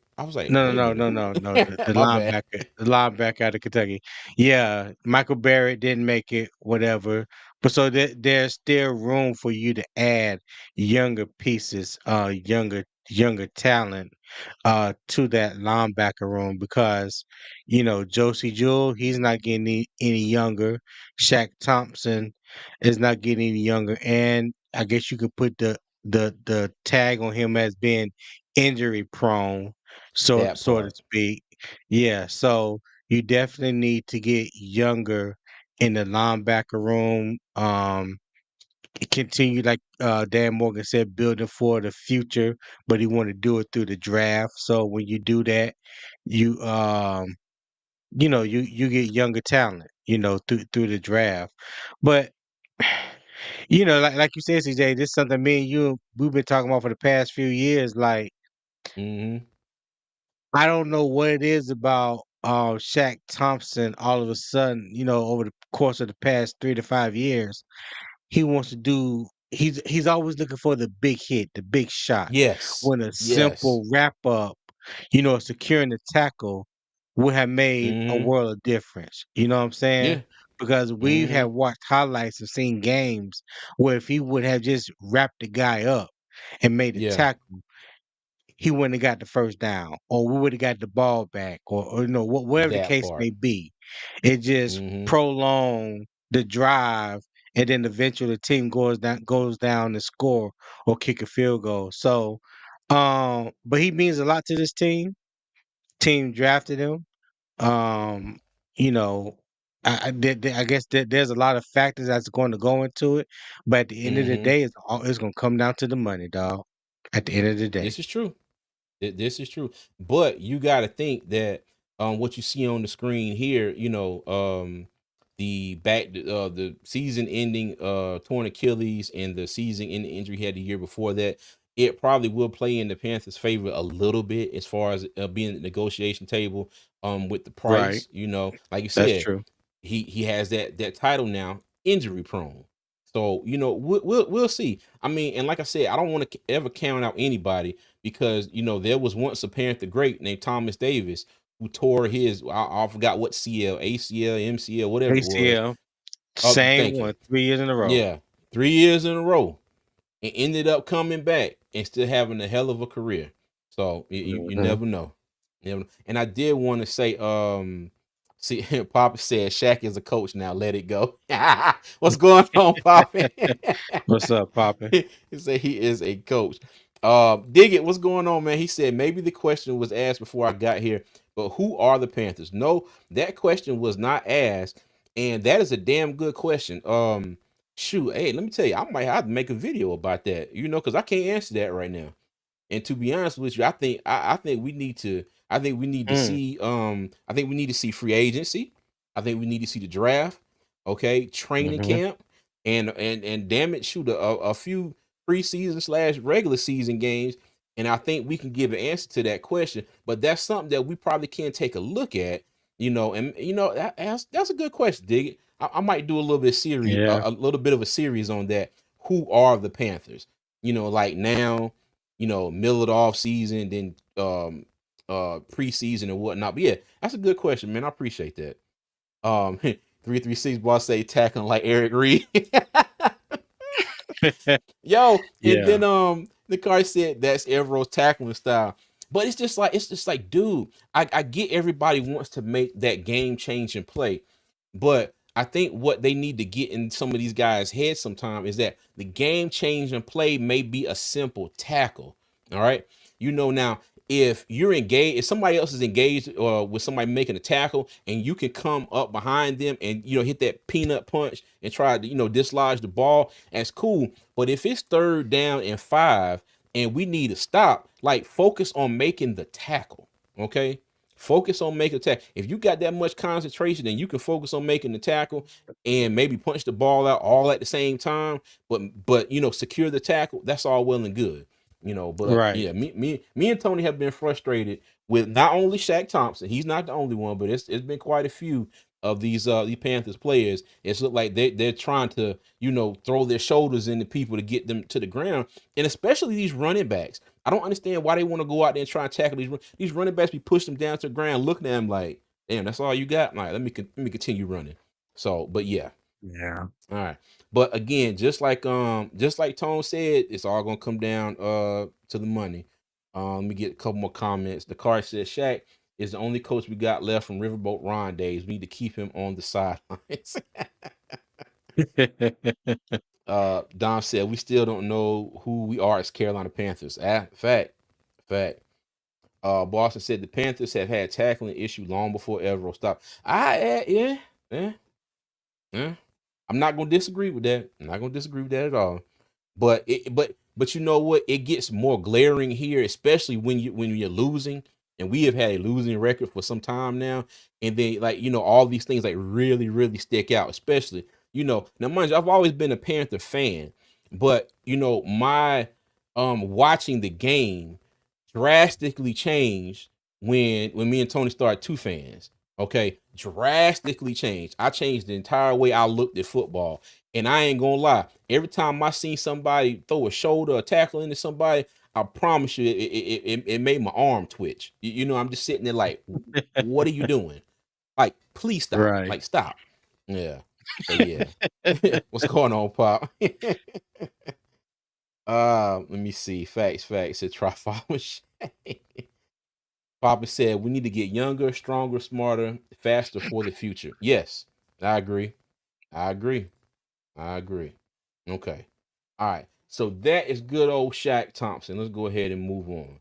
No, wait a no, minute, no, who? no, no, no. The My bad. linebacker out of Kentucky. Yeah, Michael Barrett didn't make it, whatever. But so there's still room for you to add younger pieces, younger talent, to that linebacker room because, Josie Jewell, he's not getting any younger. Shaq Thompson is not getting any younger, and I guess you could put the tag on him as being injury prone, so That so to part. speak. Yeah, so you definitely need to get younger in the linebacker room. Continue like Dan Morgan said, building for the future, but he want to do it through the draft. So when you do that, you you get younger talent, through the draft. But like you said, CJ, this is something me and you we've been talking about for the past few years. Like hmm I don't know what it is about Shaq Thompson all of a sudden, over the course of the past 3 to 5 years, he wants to do he's always looking for the big hit, the big shot. Yes. When a Yes. simple wrap up, securing the tackle would have made a hmm world of difference. You know what I'm saying? Yeah. Because we hmm have watched highlights and seen games where if he would have just wrapped the guy up and made the Yeah. tackle, he wouldn't have got the first down, or we would have got the ball back, or whatever the That case may part. be. It just hmm prolonged the drive, and then eventually the team goes down and score or kick a field goal. So, but he means a lot to this team. Team drafted him. Um, you know, I guess that there's a lot of factors that's going to go into it, but at the end of the hmm day, it's going to come down to the money, dog. At the end of the day. This is true. This is true. But you got to think that what you see on the screen here, the season ending torn Achilles and the season ending injury he had the year before that, it probably will play in the Panthers' favor a little bit as far as being at the negotiation table with the Right. price, like you That's said, true. he has that title now, injury prone. So we'll see. I mean, and like I said, I don't want to ever count out anybody because there was once a Panther great named Thomas Davis who tore his I forgot what CL, ACL, MCL, whatever it was. ACL, Thank same you. one, 3 years in a row. Yeah, 3 years in a row and ended up coming back and still having a hell of a career. So you Mhm. never know. Never know. And I did want to say, see, Papa said Shaq is a coach now. Let it go. What's going on, Papa? What's up, Poppy? He said he is a coach. Dig it. What's going on, man? He said maybe the question was asked before I got here, but who are the Panthers? No, that question was not asked, and that is a damn good question. Shoot, hey, let me tell you, I might have to make a video about that. Because I can't answer that right now. And to be honest with you, I think we need to. I think we need to Mm, see. I think we need to see free agency. I think we need to see the draft. Okay, training mhm. camp. and damn it, shoot a few preseason slash regular season games, and I think we can give an answer to that question. But that's something that we probably can take a look at, and that's a good question, Dig it. I might do a little bit series, Yeah. a little bit of a series on that. Who are the Panthers? Like now, middle of the off season, then preseason and whatnot. But yeah, that's a good question, man. I appreciate that. 336 boss say tackling like Eric Reed. Yo, and Yeah. then the car said that's Evero's tackling style. But it's just like, dude, I get everybody wants to make that game changing play. But I think what they need to get in some of these guys' heads sometime is that the game changing play may be a simple tackle. All right. Now, if you're engaged, if somebody else is engaged with somebody making a tackle, and you can come up behind them and hit that peanut punch and try to dislodge the ball, that's cool. But if it's 3rd down and 5 and we need to stop, like, focus on making the tackle. Okay. Focus on making the tackle. If you got that much concentration, then you can focus on making the tackle and maybe punch the ball out all at the same time. But secure the tackle. That's all well and good. But Right. yeah, me and Tony have been frustrated with not only Shaq Thompson. He's not the only one, but it's been quite a few of these Panthers players. It's looked like they're trying to throw their shoulders into people to get them to the ground, and especially these running backs. I don't understand why they want to go out there and try and tackle these running backs. We push them down to the ground, looking at them like, damn, that's all you got. All right, let me continue running. So, but yeah, Yeah. all right. But again, just like Tone said, it's all gonna come down to the money. Let me get a couple more comments. The car says Shaq is the only coach we got left from Riverboat Ron days. We need to keep him on the sidelines. Don said we still don't know who we are as Carolina Panthers. Fact. Boston said the Panthers have had tackling issue long before Evero stopped. Yeah. Yeah. I'm not gonna disagree with that. I'm not gonna disagree with that at all. But you know what? It gets more glaring here, especially when you're losing, and we have had a losing record for some time now. And then, like, all these things like really, really stick out, especially, now mind you, I've always been a Panther fan, but my watching the game drastically changed when me and Tony started two fans. Okay, drastically changed. I changed the entire way I looked at football, and I ain't gonna lie. Every time I seen somebody throw a shoulder or tackle into somebody, I promise you, it made my arm twitch. I'm just sitting there like, what are you doing? Like, please stop. Right. Like, stop. Yeah, but yeah, what's going on, Pop? Let me see. Facts. Said try following Shay. Papa said we need to get younger, stronger, smarter, faster for the future. Yes, I agree. I agree. I agree. Okay. All right. So that is good old Shaq Thompson. Let's go ahead and move on.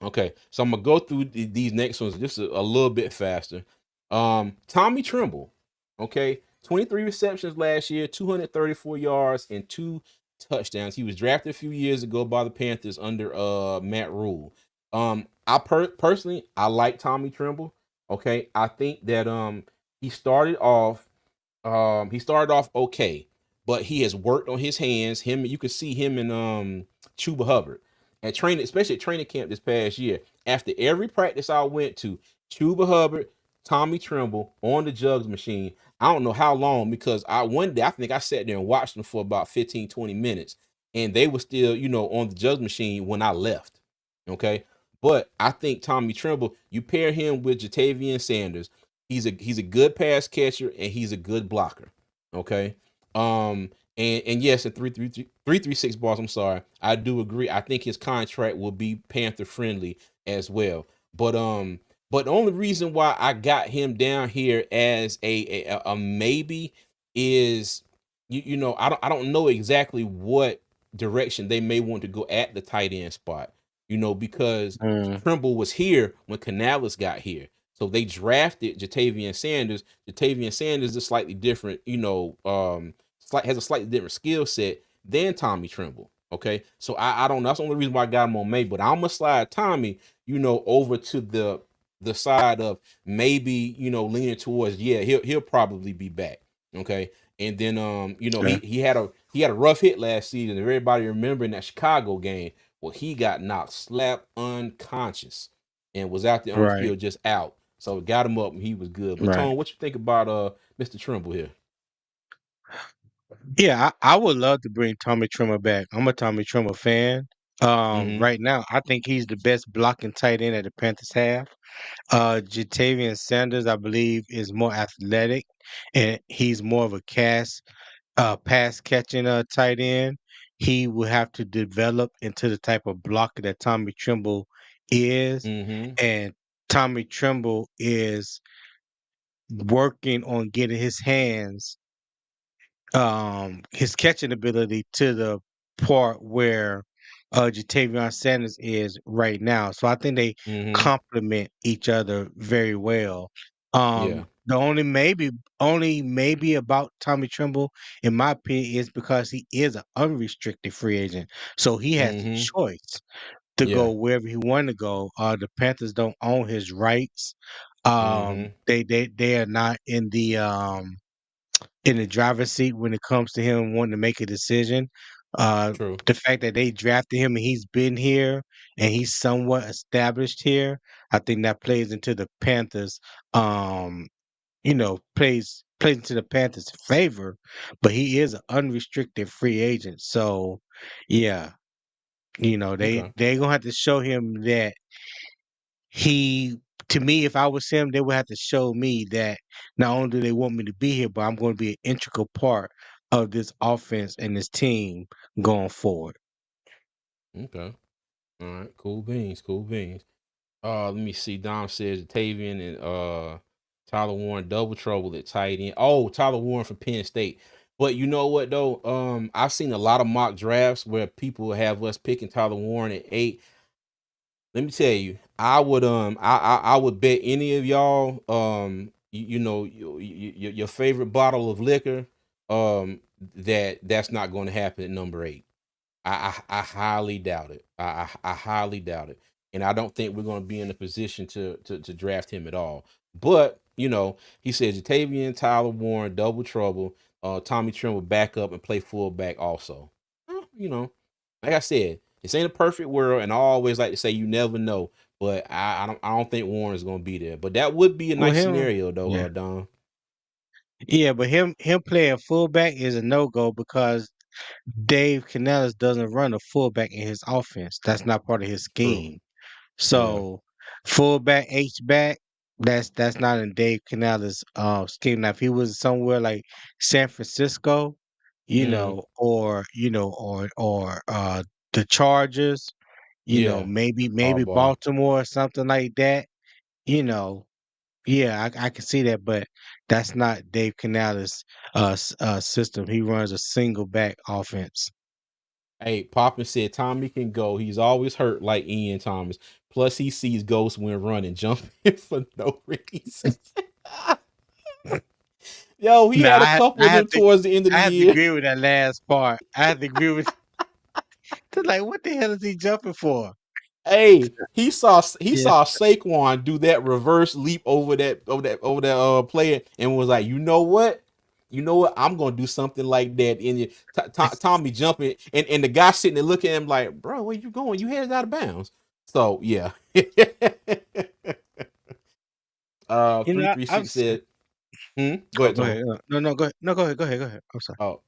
Okay. So I'm gonna go through these next ones just a little bit faster. Tommy Tremble. Okay. 23 receptions last year, 234 yards, and 2 touchdowns. He was drafted a few years ago by the Panthers under Matt Rule. I personally I like Tommy Tremble. Okay. I think that he started off okay, but he has worked on his hands. You can see him and Chuba Hubbard at training, especially at training camp this past year. After every practice I went to, Chuba Hubbard, Tommy Tremble on the jugs machine. I don't know how long, because one day I think I sat there and watched them for about 15, 20 minutes, and they were still, on the jugs machine when I left. Okay. But I think Tommy Tremble, you pair him with Jatavian Sanders, he's a good pass catcher, and he's a good blocker. Okay. And yes, at 336 balls, I'm sorry. I do agree. I think his contract will be Panther friendly as well. But the only reason why I got him down here as a maybe is I don't know exactly what direction they may want to go at the tight end spot. Because Mm. Trimble was here when Canales got here. So they drafted Jatavian Sanders. Jatavian Sanders is slightly different, has a slightly different skill set than Tommy Tremble. Okay. So I don't know. That's the only reason why I got him on May. But I'm gonna slide Tommy, over to the side of maybe, leaning towards, yeah, he'll probably be back. Okay. And then Okay. he had a rough hit last season. If everybody remember in that Chicago game, well, he got knocked slap unconscious and was out there on the Right. field just out. So it got him up and he was good. But Right. Tone, what you think about Mr. Trimble here? Yeah, I would love to bring Tommy Trimmer back. I'm a Tommy Trimmer fan. Mm-hmm. Right now, I think he's the best blocking tight end that the Panthers have. Jatavian Sanders, I believe, is more athletic, and he's more of a pass catching tight end. He will have to develop into the type of blocker that Tommy Trimble is, Mm-hmm. and Tommy Trimble is working on getting his catching ability to the part where Jatavion Sanders is right now. So I think they Mm-hmm. complement each other very well. Yeah. The only maybe about Tommy Trimble, in my opinion, is because he is an unrestricted free agent. So he has the Mm-hmm. choice to Yeah. go wherever he want to go. The Panthers don't own his rights. Mm-hmm. They are not in the driver's seat when it comes to him wanting to make a decision. Uh, True. the fact that they drafted him and he's been here and he's somewhat established here, I think that plays into the Panthers. Um, plays into the Panthers' favor. But he is an unrestricted free agent, so yeah, Okay. they gonna have to show him that he to me, if I was him, they would have to show me that not only do they want me to be here, but I'm going to be an integral part of this offense and this team going forward. Okay. All right. Cool beans. Cool beans. Let me see. Dom says Tavian and Tyler Warren double trouble at tight end. Oh, Tyler Warren from Penn State. But you know what though? I've seen a lot of mock drafts where people have us picking Tyler Warren at 8. Let me tell you, I would bet any of y'all your favorite bottle of liquor that's not going to happen at number 8. I highly doubt it. I highly doubt it, and I don't think we're going to be in a position to draft him at all. But he says Jatavian, Tyler Warren, double trouble. Tommy Trimble back up and play fullback also. Like I said, this ain't a perfect world, and I always like to say you never know. But I don't think Warren is going to be there. But that would be a Well, nice him, scenario though, yeah, Don. yeah, but him playing fullback is a no go because Dave Canales doesn't run a fullback in his offense. That's not part of his True. scheme. Yeah. So fullback H back, that's not in Dave Canales' scheme. Now if he was somewhere like San Francisco, Mm. or the Chargers, Yeah. maybe Hardball. Baltimore or something like that, you know, yeah, I can see that, but that's not Dave Canales' system. He runs a single back offense. Hey, Poppin said Tommy can go. He's always hurt like Ian Thomas. Plus, he sees ghosts when running, jumping for no reason. Yo, he No, had a couple I of them have to towards the end of the I have to year. agree with that last part. I have to agree with like what the hell is he jumping for? Hey, he Yeah. saw Saquon do that reverse leap over that player and was like, you know what? I'm gonna do something like that. And Tommy jumping and the guy sitting there looking at him like, bro, where you going? You headed out of bounds. So yeah. You Three know, three I'm six said, go oh, ahead, go Tom. ahead. No, go ahead. No, go ahead. I'm sorry. Oh,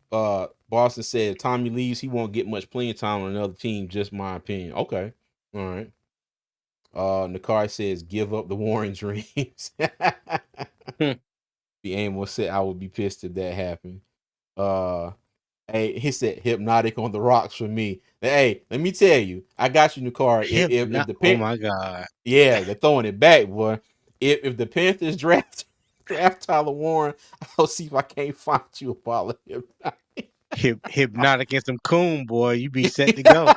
Boston said if Tommy leaves, he won't get much playing time on another team. Just my opinion. Okay, all right. Nakari says give up the Warren dreams. Hmm. The Amos said I would be pissed if that happened. Uh, hey, he said hypnotic on the rocks for me. Hey, let me tell you, I got you, Nakari. If Not, the oh Pan, my God. yeah, they're throwing it back, boy. If the Panthers draft Tyler Warren, I'll see if I can't find you a ball of him. Hypnotic and some coon, boy. You be set to go.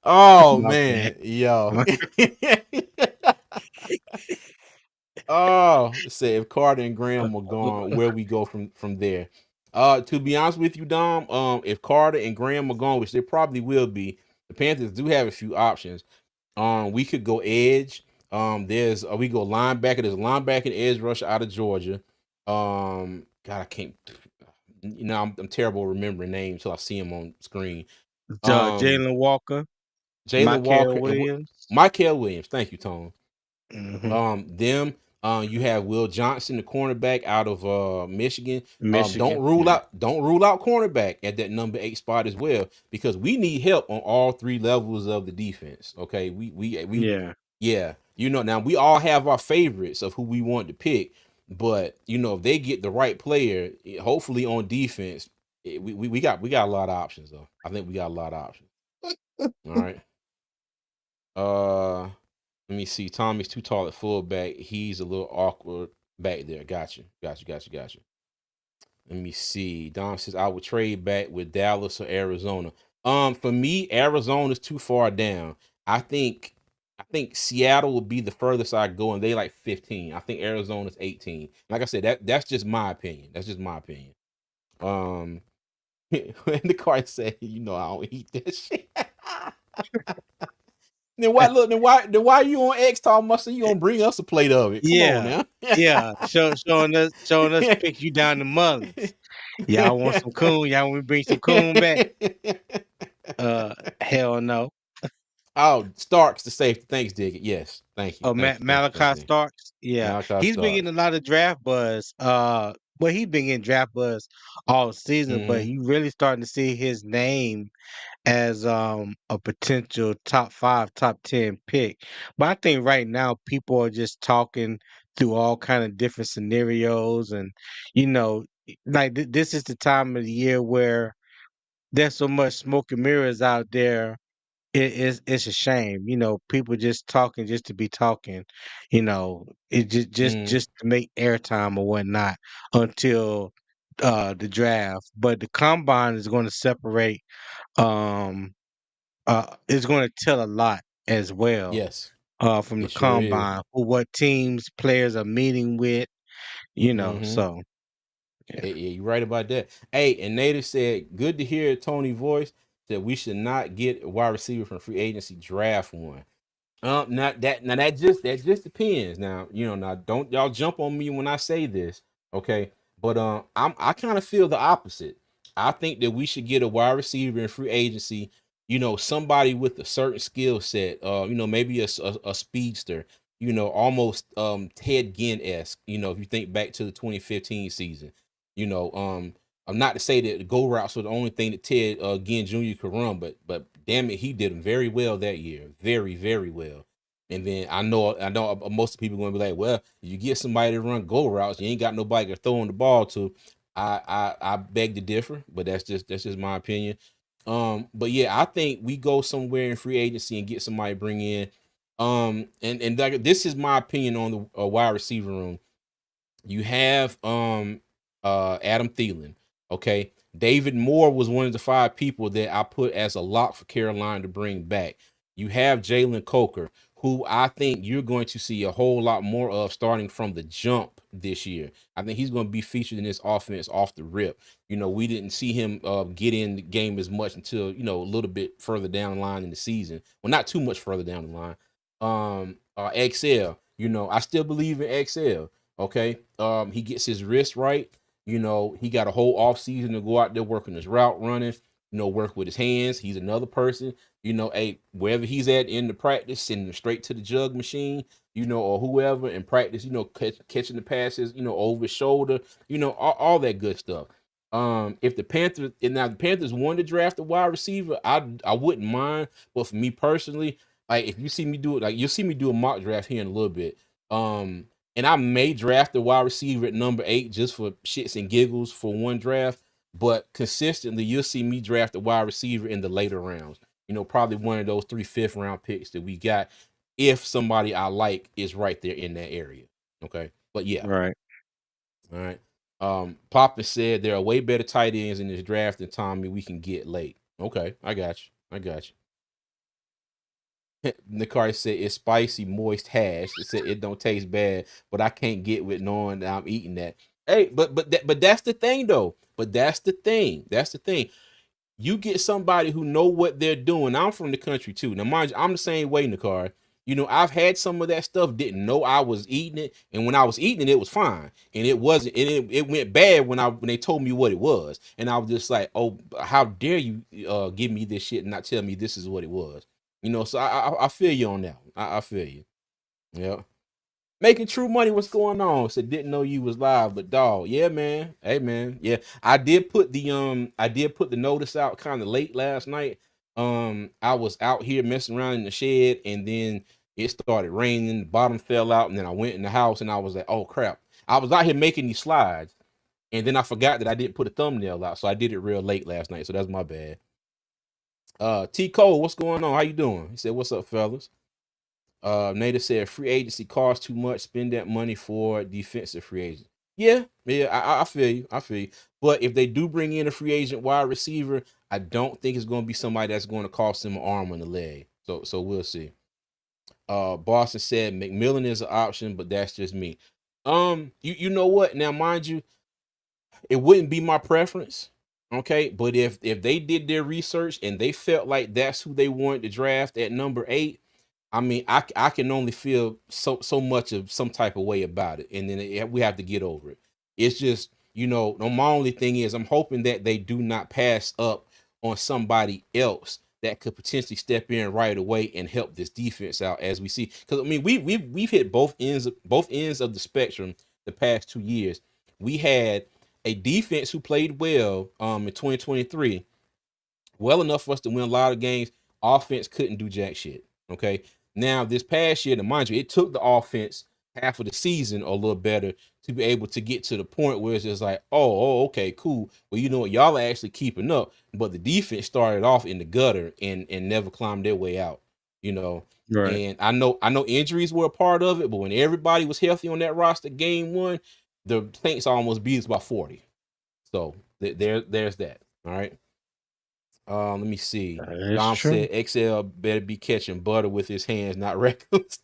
Oh My bad. man, yo. Oh, say if Carter and Graham were gone, where we go from there. To be honest with you, Dom, if Carter and Graham are gone, which they probably will be, the Panthers do have a few options. We could go edge. There's we go linebacker. There's a linebacker and edge rusher out of Georgia. God, I can't. I'm terrible at remembering names until I see them on screen. Um, Jalen Walker, Jalen Michael Walker and Williams. Michael Williams. Thank you, Tom. Hmm. Them. You have Will Johnson, the cornerback out of Michigan. Michigan. Don't Yeah. rule out cornerback at that number 8 spot as well, because we need help on all three levels of the defense. Okay, we Yeah. yeah, now we all have our favorites of who we want to pick, but if they get the right player, hopefully on defense, we got a lot of options though. I think we got a lot of options. All right. Uh, Let me see. Tommy's too tall at fullback. He's a little awkward back there. Gotcha. Let me see. Don says I would trade back with Dallas or Arizona. For me, Arizona's too far down. I think Seattle would be the furthest I go, and they like 15. I think Arizona's 18. Like I said, that's just my opinion. That's just my opinion. Um, when the card say, I don't eat that shit. Then why look? Then why you on X talking about you gonna bring us a plate of it? Come on Yeah. now. Yeah. Showing us pick you down to Mullins. Y'all want some coon? Y'all want me to bring some coon back? Hell no. Oh, Starks the safety. Thanks, Diggett. Yes, thank you, Oh, thanks, Malachi Diggett. Starks. Yeah, Malachi he's been getting Starks. a lot of draft buzz. Well, he's been getting draft buzz all season, but Mm-hmm. you really starting to see his name as a potential top 5, top 10 pick. But I think right now people are just talking through all kind of different scenarios, and you know, like this is the time of the year where there's so much smoke and mirrors out there. It's a shame, people just talking just to be talking, it just just Mm-hmm. just to make airtime or whatnot until the draft. But the combine is going to separate. Um, it's going to tell a lot as well. Yes, From the it sure is. combine, who what teams players are meeting with, Mm-hmm. So yeah. Yeah, you're right about that. Hey, and Native said, good to hear Tony voice. Said we should not get a wide receiver from free agency, draft one. Not that now that just depends. Now don't y'all jump on me when I say this, okay? But I kind of feel the opposite. I think that we should get a wide receiver in free agency. Somebody with a certain skill set. Maybe a speedster. Almost Ted Ginn esque. If you think back to the 2015 season. You know, I'm not to say that the go routes were the only thing that Ted Ginn Jr. could run, but damn it, he did them very well that year, very very well. And then I know most people going to be like, well, you get somebody to run go routes, you ain't got nobody to throw on the ball to. I beg to differ, but that's just my opinion. But yeah, I think we go somewhere in free agency and get somebody to bring in. And this is my opinion on the wide receiver room. You have Adam Thielen. Okay. David Moore was one of the 5 people that I put as a lock for Carolina to bring back. You have Jalen Coker, who I think you're going to see a whole lot more of starting from the jump this year. I think he's going to be featured in this offense off the rip. We didn't see him get in the game as much until, a little bit further down the line in the season. Well, not too much further down the line. XL, I still believe in XL. Okay. He gets his wrist right. He got a whole off season to go out there working his route running, work with his hands. He's another person, hey, wherever he's at in the practice, sending him straight to the jug machine, or whoever in practice, catching the passes, over his shoulder, all that good stuff. If the Panthers and now the Panthers wanted to draft a wide receiver, I wouldn't mind. But for me personally, like if you see me do it, like you'll see me do a mock draft here in a little bit. And I may draft a wide receiver at number 8 just for shits and giggles for one draft. But consistently, you'll see me draft a wide receiver in the later rounds. Probably one of those 3 5th-round picks that we got if somebody I like is right there in that area. Okay. But yeah. Right. All right. Papa said there are way better tight ends in this draft than Tommy we can get late. Okay. I got you. Nikari said it's spicy, moist hash. It said it don't taste bad, but I can't get with knowing that I'm eating that. Hey, but that's the thing though. But that's the thing. That's the thing. You get somebody who know what they're doing. I'm from the country too. Now, mind you, I'm the same way, Nikari. I've had some of that stuff, didn't know I was eating it, and when I was eating it, it was fine, and it wasn't, and it went bad when they told me what it was, and I was just like, oh, how dare you give me this shit and not tell me this is what it was, So I feel you on that one. I feel you. Yeah. Making True Money, what's going on? Said didn't know you was live, but dog, yeah, man. Hey man, yeah. I did put the notice out kind of late last night. I was out here messing around in the shed, and then it started raining, the bottom fell out, and then I went in the house and I was like, oh crap. I was out here making these slides, and then I forgot that I didn't put a thumbnail out, so I did it real late last night. So that's my bad. T Cole, what's going on? How you doing? He said, what's up, fellas? Native said free agency costs too much. Spend that money for defensive free agent. Yeah, yeah, I feel you. I feel you. But if they do bring in a free agent wide receiver, I don't think it's going to be somebody that's going to cost them an arm and a leg. So we'll see. Boston said McMillan is an option, but that's just me. You know what? Now, mind you, it wouldn't be my preference. Okay, but if they did their research and they felt like that's who they wanted to draft at number 8, I mean, I can only feel so much of some type of way about it, and then we have to get over it. It's just no. My only thing is I'm hoping that they do not pass up on somebody else that could potentially step in right away and help this defense out as we see. Because I mean, we've hit both ends of the spectrum the past 2 years. We had a defense who played well in 2023, well enough for us to win a lot of games. Offense couldn't do jack shit. Okay. Now this past year, to mind you, it took the offense half of the season or a little better to be able to get to the point where it's just like, okay, cool. Well, you know what, y'all are actually keeping up, but the defense started off in the gutter and never climbed their way out. You know, Right. and I know injuries were a part of it, but when everybody was healthy on that roster, game one, the Saints almost beat us by 40. So there's that. All right. Let me see. That is Dom true. said XL better be catching butter with his hands, not regulars.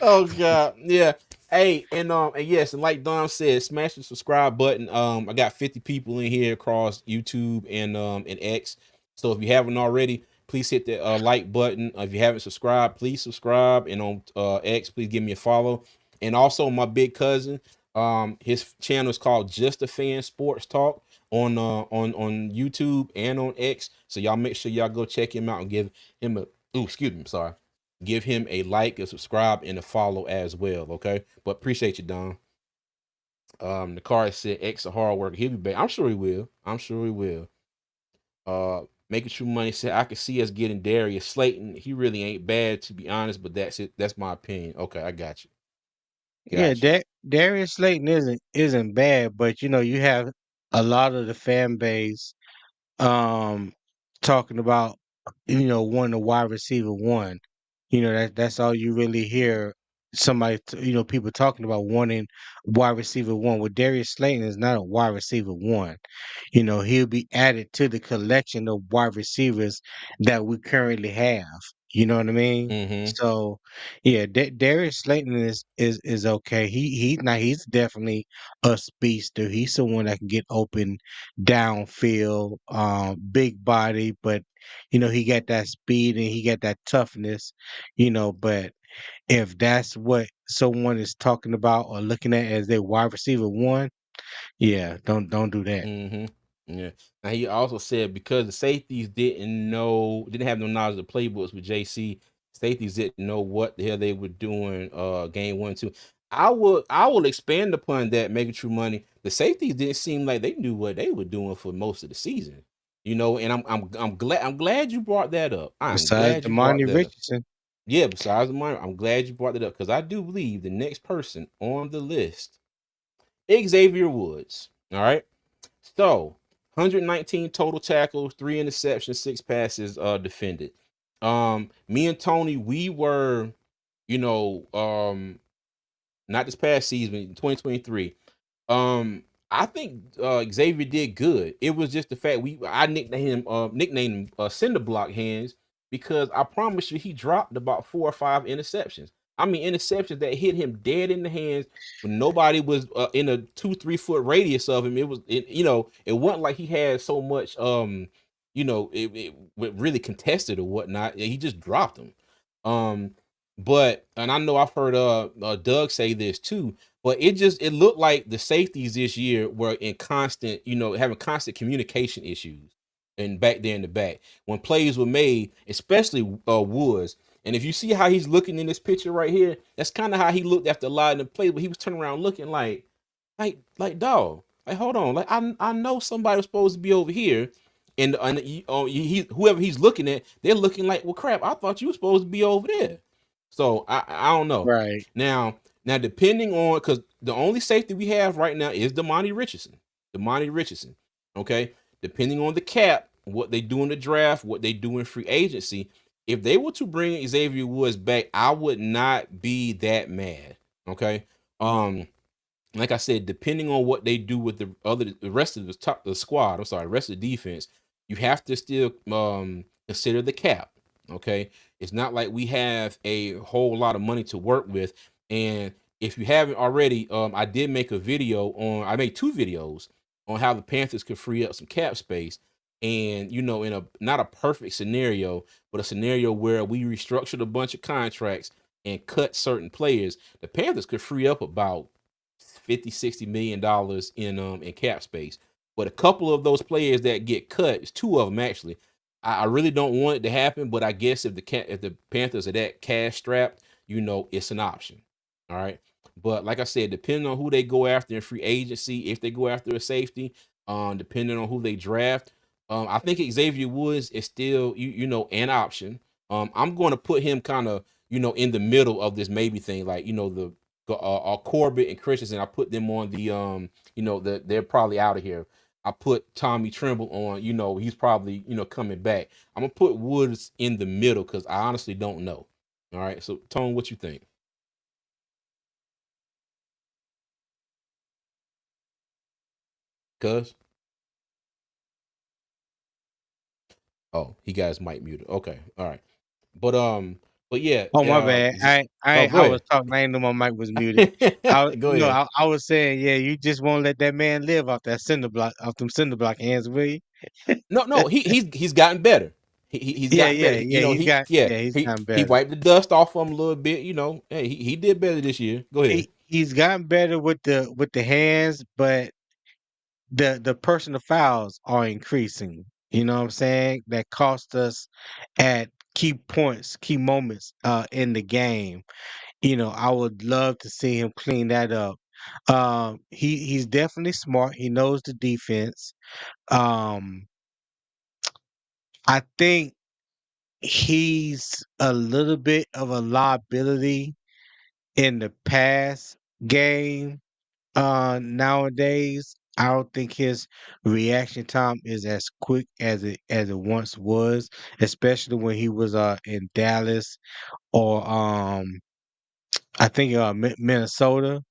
Oh god, yeah. Hey, and yes, and like Dom said, smash the subscribe button. I got 50 people in here across YouTube and X. So if you haven't already, please hit the like button. If you haven't subscribed, please subscribe. And on X, please give me a follow. And also my big cousin, his channel is called Just a Fan Sports Talk on YouTube and on X. So y'all make sure y'all go check him out and give him a excuse me, sorry. Give him a like, a subscribe, and a follow as well. Okay. But appreciate you, Don. The car said X a hard worker. He'll be back. I'm sure he will. I'm sure he will. Making True Money said I could see us getting Darius Slayton. He really ain't bad to be honest, but that's it. That's my opinion. Okay, I got you. Yeah, Got you. Darius Slayton isn't bad, but you have a lot of the fan base um talking about wanting a wide receiver one. That's all you really hear people talking about wanting wide receiver one. Well, Darius Slayton is not a wide receiver one. He'll be added to the collection of wide receivers that we currently have. You know what I mean? Mm-hmm. So, yeah, Darius Slayton is okay. He's definitely a speedster. He's someone that can get open downfield, big body, but he got that speed and he got that toughness. But if that's what someone is talking about or looking at as their wide receiver one, yeah, don't do that. Mm-hmm. Yeah. Now he also said because the safeties didn't have no knowledge of playbooks with JC, safeties didn't know what the hell they were doing game 1 2. I will expand upon that, making True Money. The safeties didn't seem like they knew what they were doing for most of the season. And I'm glad you brought that up. I'm Besides glad you brought Demani that up. Richardson, Yeah, besides the money, I'm glad you brought that up because I do believe the next person on the list, Xavier Woods. All right. So, 119 total tackles, 3 interceptions, 6 passes defended. Me and Tony, we were, you know, not this past season, 2023. I think Xavier did good. It was just the fact I nicknamed him Cinder Block Hands because I promise you he dropped about 4 or 5 interceptions. I mean interceptions that hit him dead in the hands when nobody was in a 2-3 foot radius of him. It wasn't like he had so much really contested or whatnot. He just dropped him. Um, but and I know I've heard Doug say this too, but it looked like the safeties this year were in constant, having constant communication issues. And back there in the back, when plays were made, especially Woods, and if you see how he's looking in this picture right here, that's kind of how he looked after a lot of the plays. But he was turning around looking like dog. Like, hold on. Like, I know somebody was supposed to be over here, and whoever he's looking at, they're looking like, well, crap. I thought you were supposed to be over there. So I don't know. Right. Now depending on, because the only safety we have right now is Demani Richardson. Demani Richardson. Okay. Depending on the cap, what they do in the draft, what they do in free agency. If they were to bring Xavier Woods back, I would not be that mad. Okay. Like I said, depending on what they do with the rest of the squad, I'm sorry, the rest of the defense, you have to still consider the cap. Okay, it's not like we have a whole lot of money to work with. And if you haven't already, I did make a video on. I made two videos on how the Panthers could free up some cap space. And in a not a perfect scenario, but a scenario where we restructured a bunch of contracts and cut certain players, the Panthers could free up about 50-60 million dollars in cap space. But a couple of those players that get cut, it's two of them actually. I really don't want it to happen, but I guess if the Panthers are that cash strapped, it's an option. All right. But like I said, depending on who they go after in free agency, if they go after a safety, depending on who they draft, I think Xavier Woods is still an option. I'm going to put him kind of in the middle of this maybe thing, like Corbett and Christensen. I put them on they're probably out of here. I put Tommy Tremble on, he's probably, coming back. I'm gonna put Woods in the middle because I honestly don't know. All right. So Tone, what you think? Cuz oh, he got his mic muted. Okay, all right. But but yeah, Oh, my bad. oh, go I was ahead. talking. I didn't know my mic was muted. Go ahead. I was saying, yeah, you just won't let that man live off that cinder block, off them cinder block hands, will you? No, he's gotten better. He's Yeah, gotten better. yeah, yeah. He's gotten He better. wiped the dust off him a little bit. Hey, he did better this year. Go ahead. He's gotten better with the hands, but the personal fouls are increasing. You know what I'm saying? That cost us at key points, key moments in the game. I would love to see him clean that up. He's definitely smart. He knows the defense. Um, I think he's a little bit of a liability in the pass game nowadays. I don't think his reaction time is as quick as it once was, especially when he was in Dallas or I think Minnesota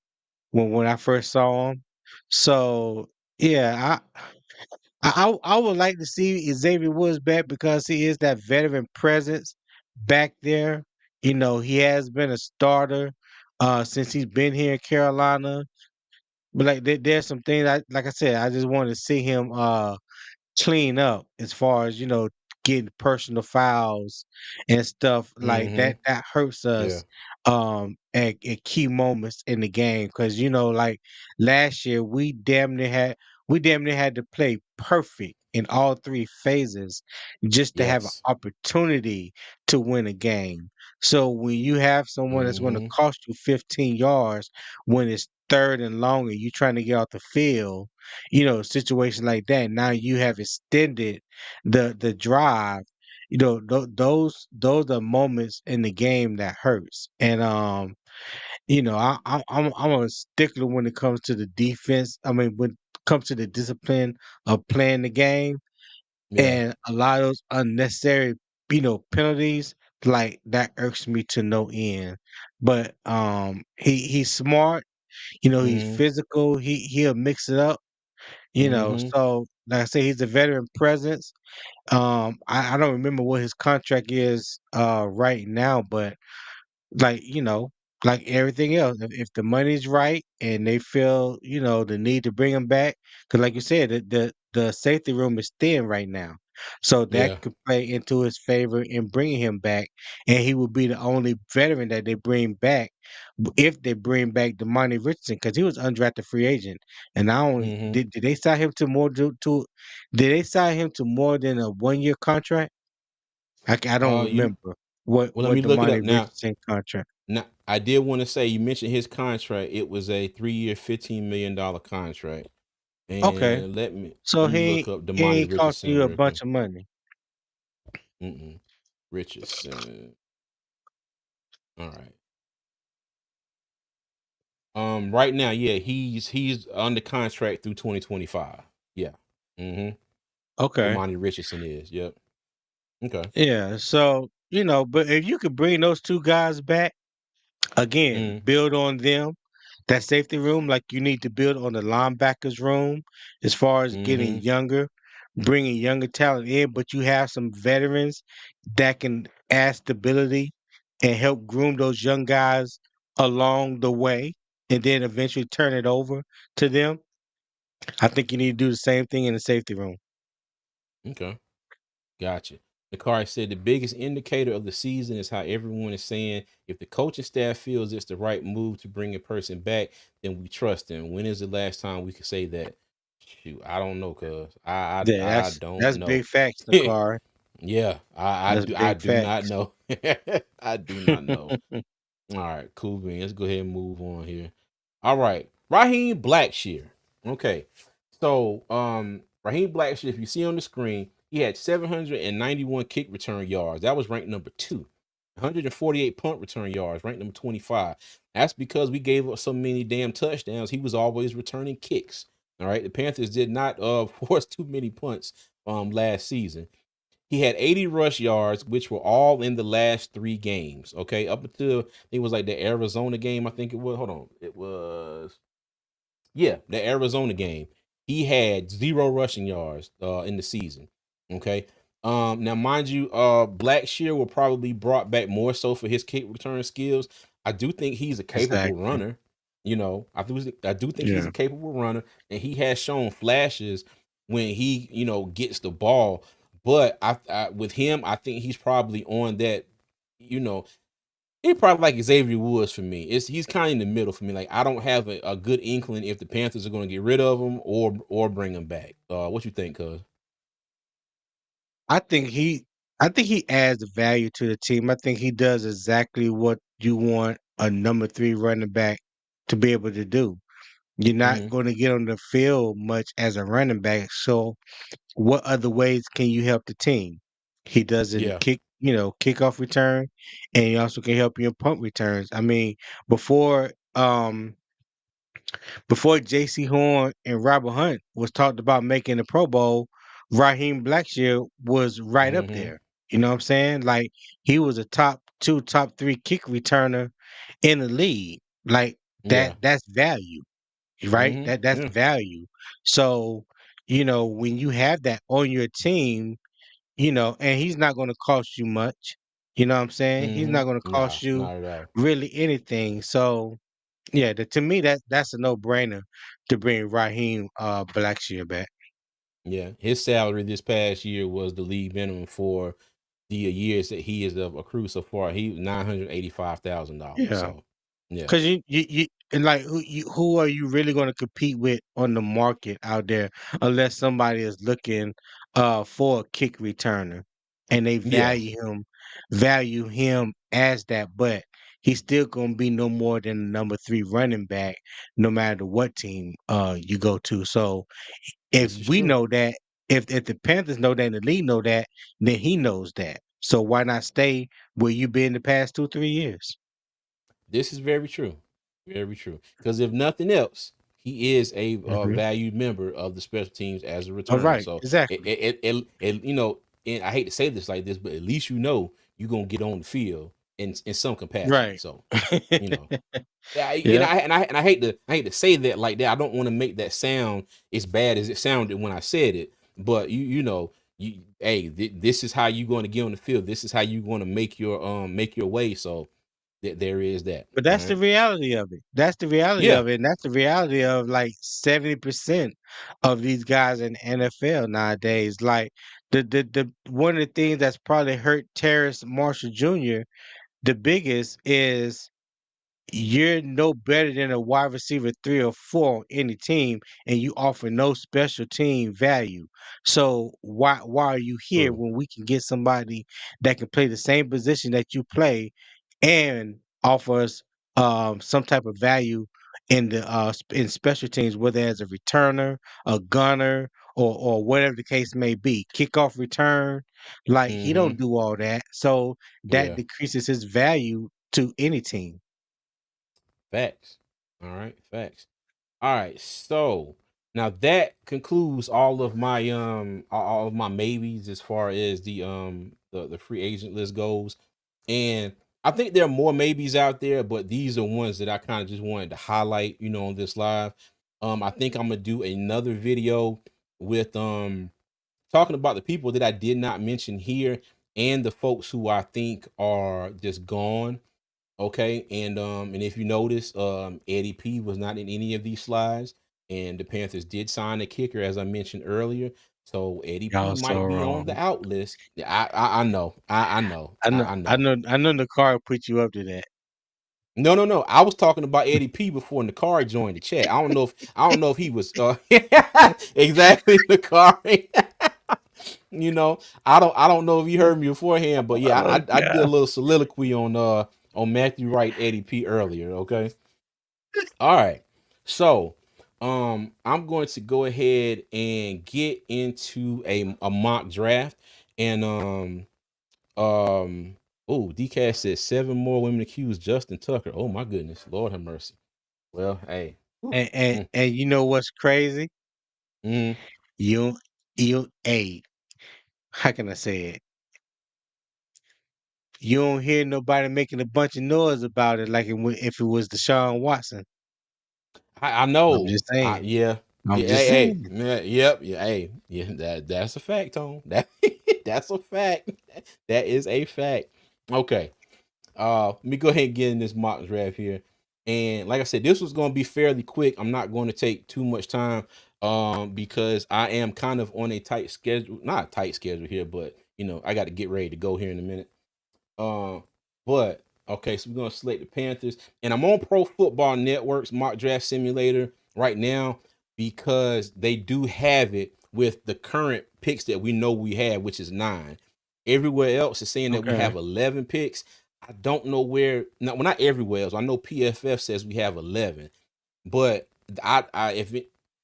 when I first saw him. So yeah, I would like to see Xavier Woods back because he is that veteran presence back there. He has been a starter since he's been here in Carolina. But like there's some things like I said, I just want to see him clean up as far as getting personal fouls and stuff like Mm-hmm. that hurts Yeah. us at key moments in the game because like last year we damn near had to play perfect in all three phases just to have an Yes. opportunity to win a game. So when you have someone that's going to Mm-hmm. cost you 15 yards when it's third and long and you trying to get off the field, situation like that. Now you have extended the drive. Those are moments in the game that hurts. And I'm a stickler when it comes to the defense. I mean, when it comes to the discipline of playing the game Yeah. and a lot of those unnecessary, penalties, like that irks me to no end. But he's smart, he's Mm-hmm. physical, he'll mix it up. Mm-hmm. So like I say, he's a veteran presence. I don't remember what his contract is right now, but like like everything else, if the money's right and they feel the need to bring him back, because like you said, the safety room is thin right now. So that Yeah. could play into his favor in bringing him back, and he would be the only veteran that they bring back if they bring back Demani Richardson because he was undrafted free agent. And I only Mm-hmm. did they sign him to more to did they sign him to more than a 1 year contract? I don't You remember what well, let me look it up Demani now. Richardson contract. Now, I did want to say you mentioned his contract. It was a 3 year, $15 million contract. Okay, And so let me look up he Damani ain't cost Richardson you a real quick. bunch of money. Mm-mm. Richardson. All right. Right now, yeah, he's under contract through 2025. Yeah. Mm-hmm. Okay. Damani Richardson is. Yep. Okay. Yeah, so but if you could bring those two guys back again, Mm, build on them, that safety room, like you need to build on the linebackers room as far as getting mm-hmm. younger, bringing younger talent in, but you have some veterans that can add stability and help groom those young guys along the way and then eventually turn it over to them. I think you need to do the same thing in the safety room. Okay. Gotcha. The card said the biggest indicator of the season is how everyone is saying if the coaching staff feels it's the right move to bring a person back, then we trust them. When is the last time we could say that? Shoot, I don't know, cuz Yeah, I that's don't that's know. big facts, Nakar. Yeah, That's I big do not facts. know. I do not know. All right, cool bean. Let's go ahead and move on here. All right, Raheem Blackshear. Okay, so Raheem Blackshear, if you see on the screen, he had 791 kick return yards. That was ranked number 2. 148 punt return yards, ranked number 25. That's because we gave up so many damn touchdowns. He was always returning kicks. All right, the Panthers did not force too many punts last season. He had 80 rush yards, which were all in the last 3 games. Okay, up until it was like the Arizona game. I think it was. Hold on, it was the Arizona game. He had 0 rushing yards in the season. Okay. Now mind you, Blackshear will probably brought back more so for his kick return skills. I do think he's a capable Exactly. runner. I do think he's Yeah. a capable runner, and he has shown flashes when he gets the ball. But with him, I think he's probably on that. You know, He probably like Xavier Woods for me. He's kind of in the middle for me. Like I don't have a good inkling if the Panthers are going to get rid of him or bring him back. What you think, Cuz? I think he I think he adds value to the team. I think he does exactly what you want a number 3 running back to be able to do. You're not Hmm. going to get on the field much as a running back. So what other ways can you help the team? He does it in Yeah. kickoff return, and he also can help you in punt returns. I mean, before before J.C. Horn and Robert Hunt was talked about making the Pro Bowl, Raheem Blackshear was right up Hmm. there. You know what I'm saying? Like he was a top 2, top 3 kick returner in the league. Like Yeah. that's value, right? Hmm. That's Yeah. value. So, when you have that on your team, and he's not going to cost you much. You know what I'm saying? He's Hmm. not going to Nah, cost you not at all. really anything. So, yeah, to me that's a no-brainer to bring Raheem Blackshear back. Yeah. His salary this past year was the league minimum for the years that he has accrued so far. He $985,000. Yeah. So yeah. Cause you and like who are you really going to compete with on the market out there unless somebody is looking for a kick returner and they Yeah. value him as that, but he's still going to be no more than a number 3 running back no matter what team you go to. So if This is we true. know that, if the Panthers know that and the league know that, then he knows that. So why not stay where you've been the past 2-3 years? This is very true. Very true. Because if nothing else, he is a Hmm. valued member of the special teams as a All returner. right, So exactly. and I hate to say this like this, but at least you're gonna get on the field in some capacity. Right. So you know, yeah, Yeah. and I hate to say that like that. I don't want to make that sound as bad as it sounded when I said it. But this is how you're going to get on the field. This is how you're going to make your way. So there is that. But All that's the right. reality of it. That's the reality Yeah. of it. And that's the reality of like 70% of these guys in the NFL nowadays. Like the one of the things that's probably hurt Terrace Marshall Jr. the biggest is you're no better than a wide receiver 3 or 4 on any team, and you offer no special team value. So why are you here True. when we can get somebody that can play the same position that you play and offer us some type of value in the in special teams, whether as a returner, a gunner, or whatever the case may be, kickoff return. Like he Mm-hmm. don't do all that, so that Yeah. decreases his value to any team. Facts. All right. Facts. All right. So now that concludes all of my maybes as far as the free agent list goes. And I think there are more maybes out there, but these are ones that I kind of just wanted to highlight, on this live. I think I'm gonna do another video with talking about the people that I did not mention here and the folks who I think are just gone. Okay, and if you notice, Eddie P was not in any of these slides, and the Panthers did sign a kicker, as I mentioned earlier. So Eddie P Y'all so might be on the wrong. out list. Yeah, I know, I know, I know, I I know. know, I know. The car put you up to that. No, no, no. I was talking about Eddie P before the car joined the chat. I don't know if he was exactly the car. you know, I don't know if you heard me beforehand, but yeah, Oh I did a god. little soliloquy on Matthew Wright, Eddie P earlier. Okay. All right. So, I'm going to go ahead and get into a mock draft, and um, oh, DCAS says 7 more women accused Justin Tucker. Oh my goodness, Lord have mercy. Well, hey, whew, And and mm, and you know what's crazy? mm, You you a how can I say it? You don't hear nobody making a bunch of noise about it like if it was Deshaun Watson. I I'm know. just saying. Yeah, I'm yeah, just hey, hey, saying. yeah, yep, yeah, hey, yeah. That's a fact, Tone. That that's a fact. That is a fact. Okay. Let me go ahead and get in this mock draft here. And like I said, this was going to be fairly quick. I'm not going to take too much time because I am kind of on a tight schedule. Not a tight schedule here, but I got to get ready to go here in a minute. Uh, but okay, so we're gonna select the Panthers, and I'm on Pro Football Network's mock draft simulator right now because they do have it with the current picks that we know we have, which is 9. Everywhere else is saying that we Okay. have 11 picks. I don't know where. No, well, not everywhere else. I know PFF says we have 11, but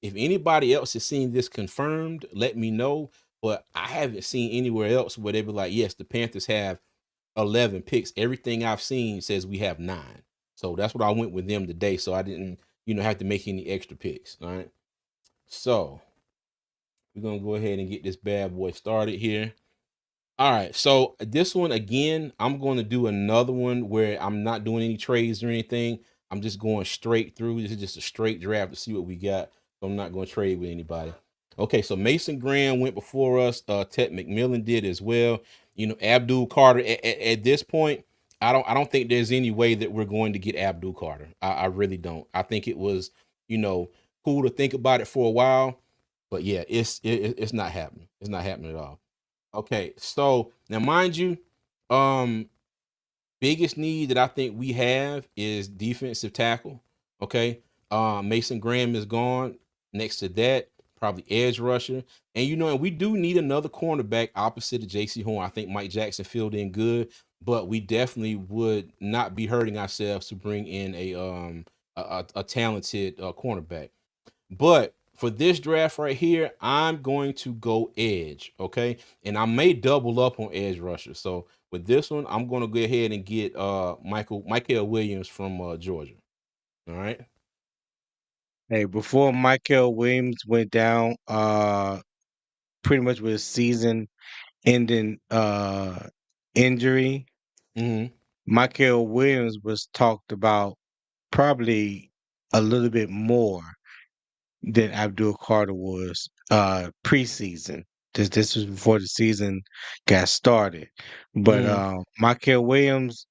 if anybody else has seen this confirmed, let me know. But I haven't seen anywhere else where they be like, yes, the Panthers have 11 picks. Everything I've seen says we have 9. So that's what I went with them today. So I didn't, have to make any extra picks. All right. So we're gonna go ahead and get this bad boy started here. All right. So this one again, I'm going to do another one where I'm not doing any trades or anything. I'm just going straight through. This is just a straight draft to see what we got. So I'm not going to trade with anybody. Okay, so Mason Graham went before us. Ted McMillan did as well. Abdul Carter. At this point, I don't think there's any way that we're going to get Abdul Carter. I really don't. I think it was, cool to think about it for a while, but yeah, it's not happening. It's not happening at all. Okay, so now mind you, um, biggest need that I think we have is defensive tackle. Okay. Mason Graham is gone. Next to that, probably edge rusher. And we do need another cornerback opposite of JC Horn. I think Mike Jackson filled in good, but we definitely would not be hurting ourselves to bring in a talented cornerback. But for this draft right here, I'm going to go edge, okay? And I may double up on edge rusher. So with this one, I'm going to go ahead and get Michael Williams from Georgia. All right. Hey, before Michael Williams went down, pretty much with a season ending injury, Mm-hmm. Michael Williams was talked about probably a little bit more than Abdul Carter was preseason. This was before the season got started. But Mm-hmm. Michael Williams,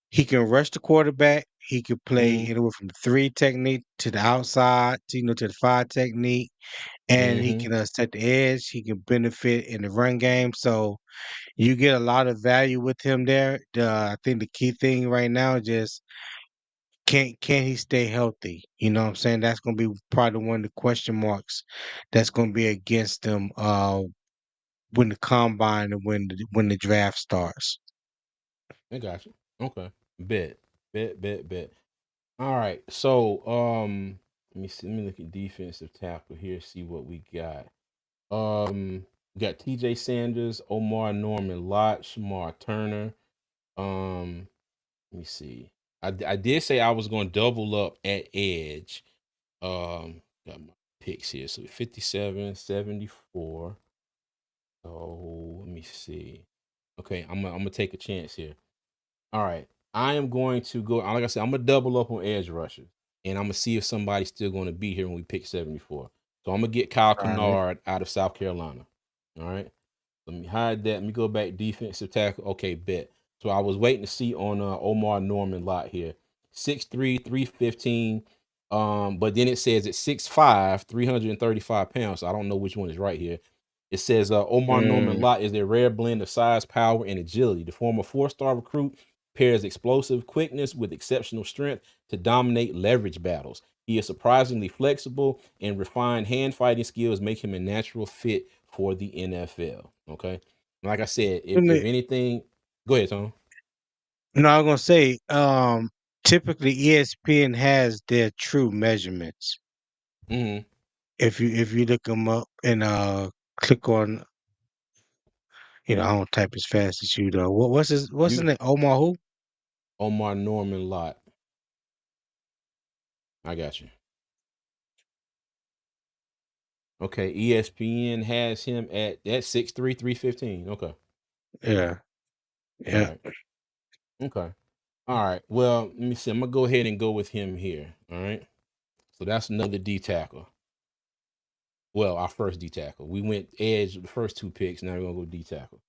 he can rush the quarterback. He could play Mm-hmm. anywhere from the 3 technique to the outside, to the 5 technique. and he Mm-hmm. can set the edge. He can benefit in the run game. So you get a lot of value with him there. I think the key thing right now is just can he stay healthy? You know what I'm saying? That's gonna be probably one of the question marks that's gonna be against them when the combine and when the draft starts. I got you. Okay. Bet. Bet. All right. So let me see. Let me look at defensive tackle here, see what we got. We got TJ Sanders, Omar Norman Lott, Shamar Turner. Let me see. I did say I was going to double up at edge. Got my picks here. So 57, 74. So let me see. Okay, I'm gonna take a chance here. All right. I am going to go, like I said, I'm gonna double up on edge rushers. And I'm gonna see if somebody's still gonna be here when we pick 74. So I'm gonna get Kyle All right. Kennard out of South Carolina. All right. Let me hide that. Let me go back defensive tackle. Okay, bet. So I was waiting to see on Omar Norman lot here. 6'3", 315. But then it says it's 6'5", 335 pounds. So I don't know which one is right here. It says Omar Norman Mm. Lott is a rare blend of size, power, and agility. The former four-star recruit pairs explosive quickness with exceptional strength to dominate leverage battles. He is surprisingly flexible, and refined hand fighting skills make him a natural fit for the NFL. Okay. Like I said, if anything, go ahead, Tom. No, I was gonna say, typically ESPN has their true measurements. Mm-hmm. If you look them up and click on, I don't type as fast as you though. What's his You name? Omar who? Omar Norman Lott. I got you. Okay. ESPN has him at that 6'3", 315. Okay. Yeah, All yeah. right. Okay. All right. Well, let me see. I'm gonna go ahead and go with him here. All right. So that's another D tackle. Well, our first D tackle. We went edge the first two picks. Now we're gonna go D tackle.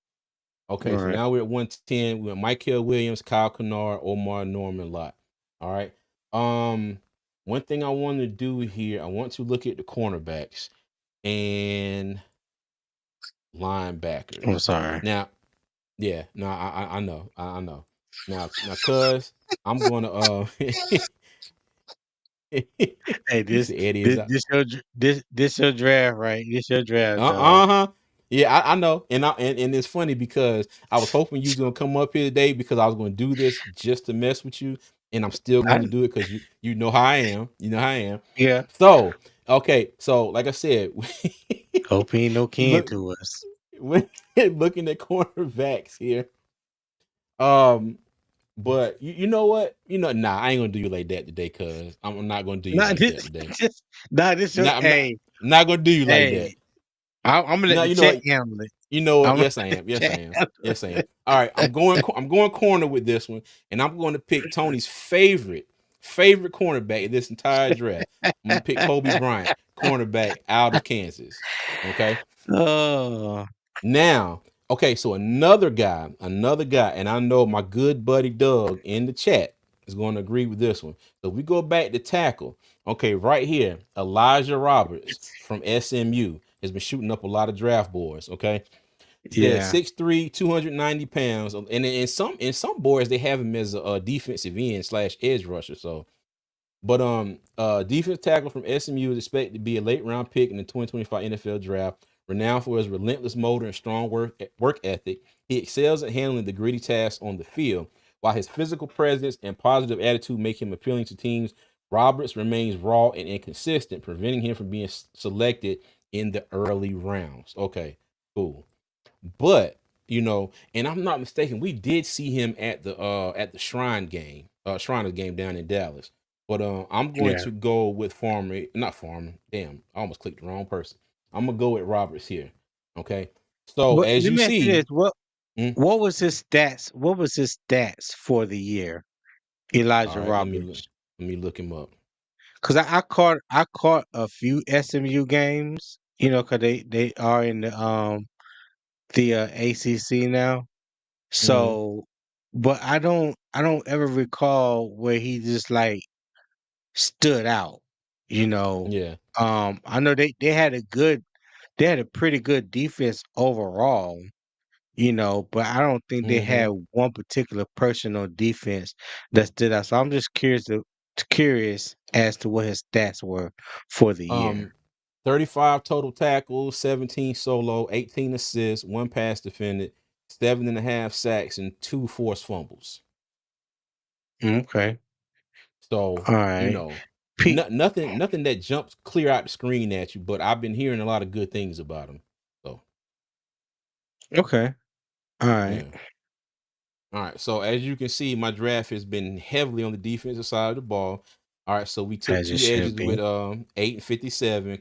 All Okay, so right. now we're at 110. We went Michael Williams, Kyle Kennard, Omar Norman Lott. All right. Um, One thing I want to do here, I want to look at the cornerbacks and I'm linebackers. sorry. Now, yeah, no, I know, I know. Now, cuz I'm gonna Hey, you this said Eddie is this out. this your draft, right? This your draft, dog. Uh-huh. Yeah, I know. And it's funny because I was hoping you was gonna come up here today because I was gonna do this just to mess with you, and I'm still I, going to do it because you know how I am. You know how I am. yeah. So okay, so like I said, Hope he ain't no kin look to us. when looking at cornerbacks here. Um, but you know what? Nah, I ain't gonna do you like that today, cuz I'm not gonna do you Not like this, that today. just nah. This your I'm not not gonna do you like that. hey. I'm gonna let No, the you know check what? handle it. You know what? I'm gonna Yes, I let am. the Yes, I check am. handle Yes, I am. it. All right, I'm going corner with this one, and I'm going to pick Tony's favorite cornerback in this entire draft. I'm gonna pick Kobe Bryant, cornerback out of Kansas. Okay. Oh, Now, okay, so another guy, and I know my good buddy Doug in the chat is going to agree with this one. So we go back to tackle. Okay, right here, Elijah Roberts from SMU has been shooting up a lot of draft boards. Okay, says yeah, 6'3", 290 pounds, and in some boards they have him as a defensive end slash edge rusher. So but defense tackle from SMU is expected to be a late round pick in the 2025 NFL draft. Renowned for his relentless motor and strong work ethic, he excels at handling the gritty tasks on the field. While his physical presence and positive attitude make him appealing to teams, Roberts remains raw and inconsistent, preventing him from being selected in the early rounds. Okay, cool. But and I'm not mistaken, we did see him at the Shriners game down in Dallas. But I'm going yeah. to go with not Farmer. Damn, I almost clicked the wrong person. I'm gonna go with Roberts here. Okay. So But as let you me ask you this: see, mm, what was his stats? What was his stats for the year, all Elijah right, Roberts? let me look him up. Because I caught a few SMU games. Because they are in the ACC now. Hmm. So, but I don't ever recall where he just like stood out. You know, Yeah. I know they had a pretty good defense overall, but I don't think they had Mm-hmm. one particular person on defense that stood out. So I'm just curious as to what his stats were for the year. Um, 35 total tackles, 17 solo, 18 assists, one pass defended, 7.5 sacks, and two forced fumbles. Okay. So, All you right. know, Pete. nothing that jumps clear out the screen at you, but I've been hearing a lot of good things about him. So, Okay. All right. yeah. All right. So as you can see, my draft has been heavily on the defensive side of the ball. All right. So we took As it two should edges be. with 8 and 57,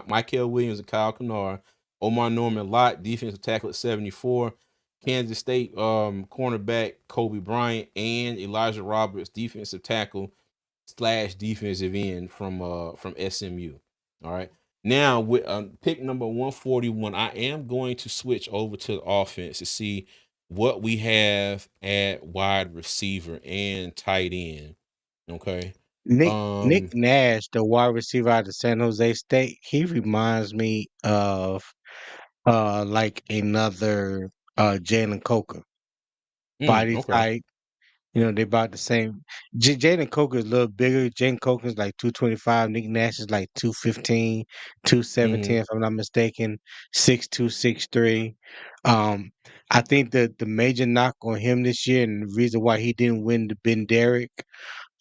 Michael Williams and Kyle Kanar, Omar Norman Lott, defensive tackle at 74, Kansas State cornerback Kobe Bryant, and Elijah Roberts, defensive tackle slash defensive end from SMU. All right. Now with pick number 141, I am going to switch over to the offense to see what we have at wide receiver and tight end. Okay. Nick Um. Nash, the wide receiver out of San Jose State, he reminds me of like another Jalen Coker. Body Okay. type, they about the same. Jaden Coker is a little bigger. Jaden Coker is like 225. Nick Nash is like 215, 217, Mm-hmm. if I'm not mistaken. 6'2", 6'3". Um, I think the major knock on him this year and the reason why he didn't win the Ben Derrick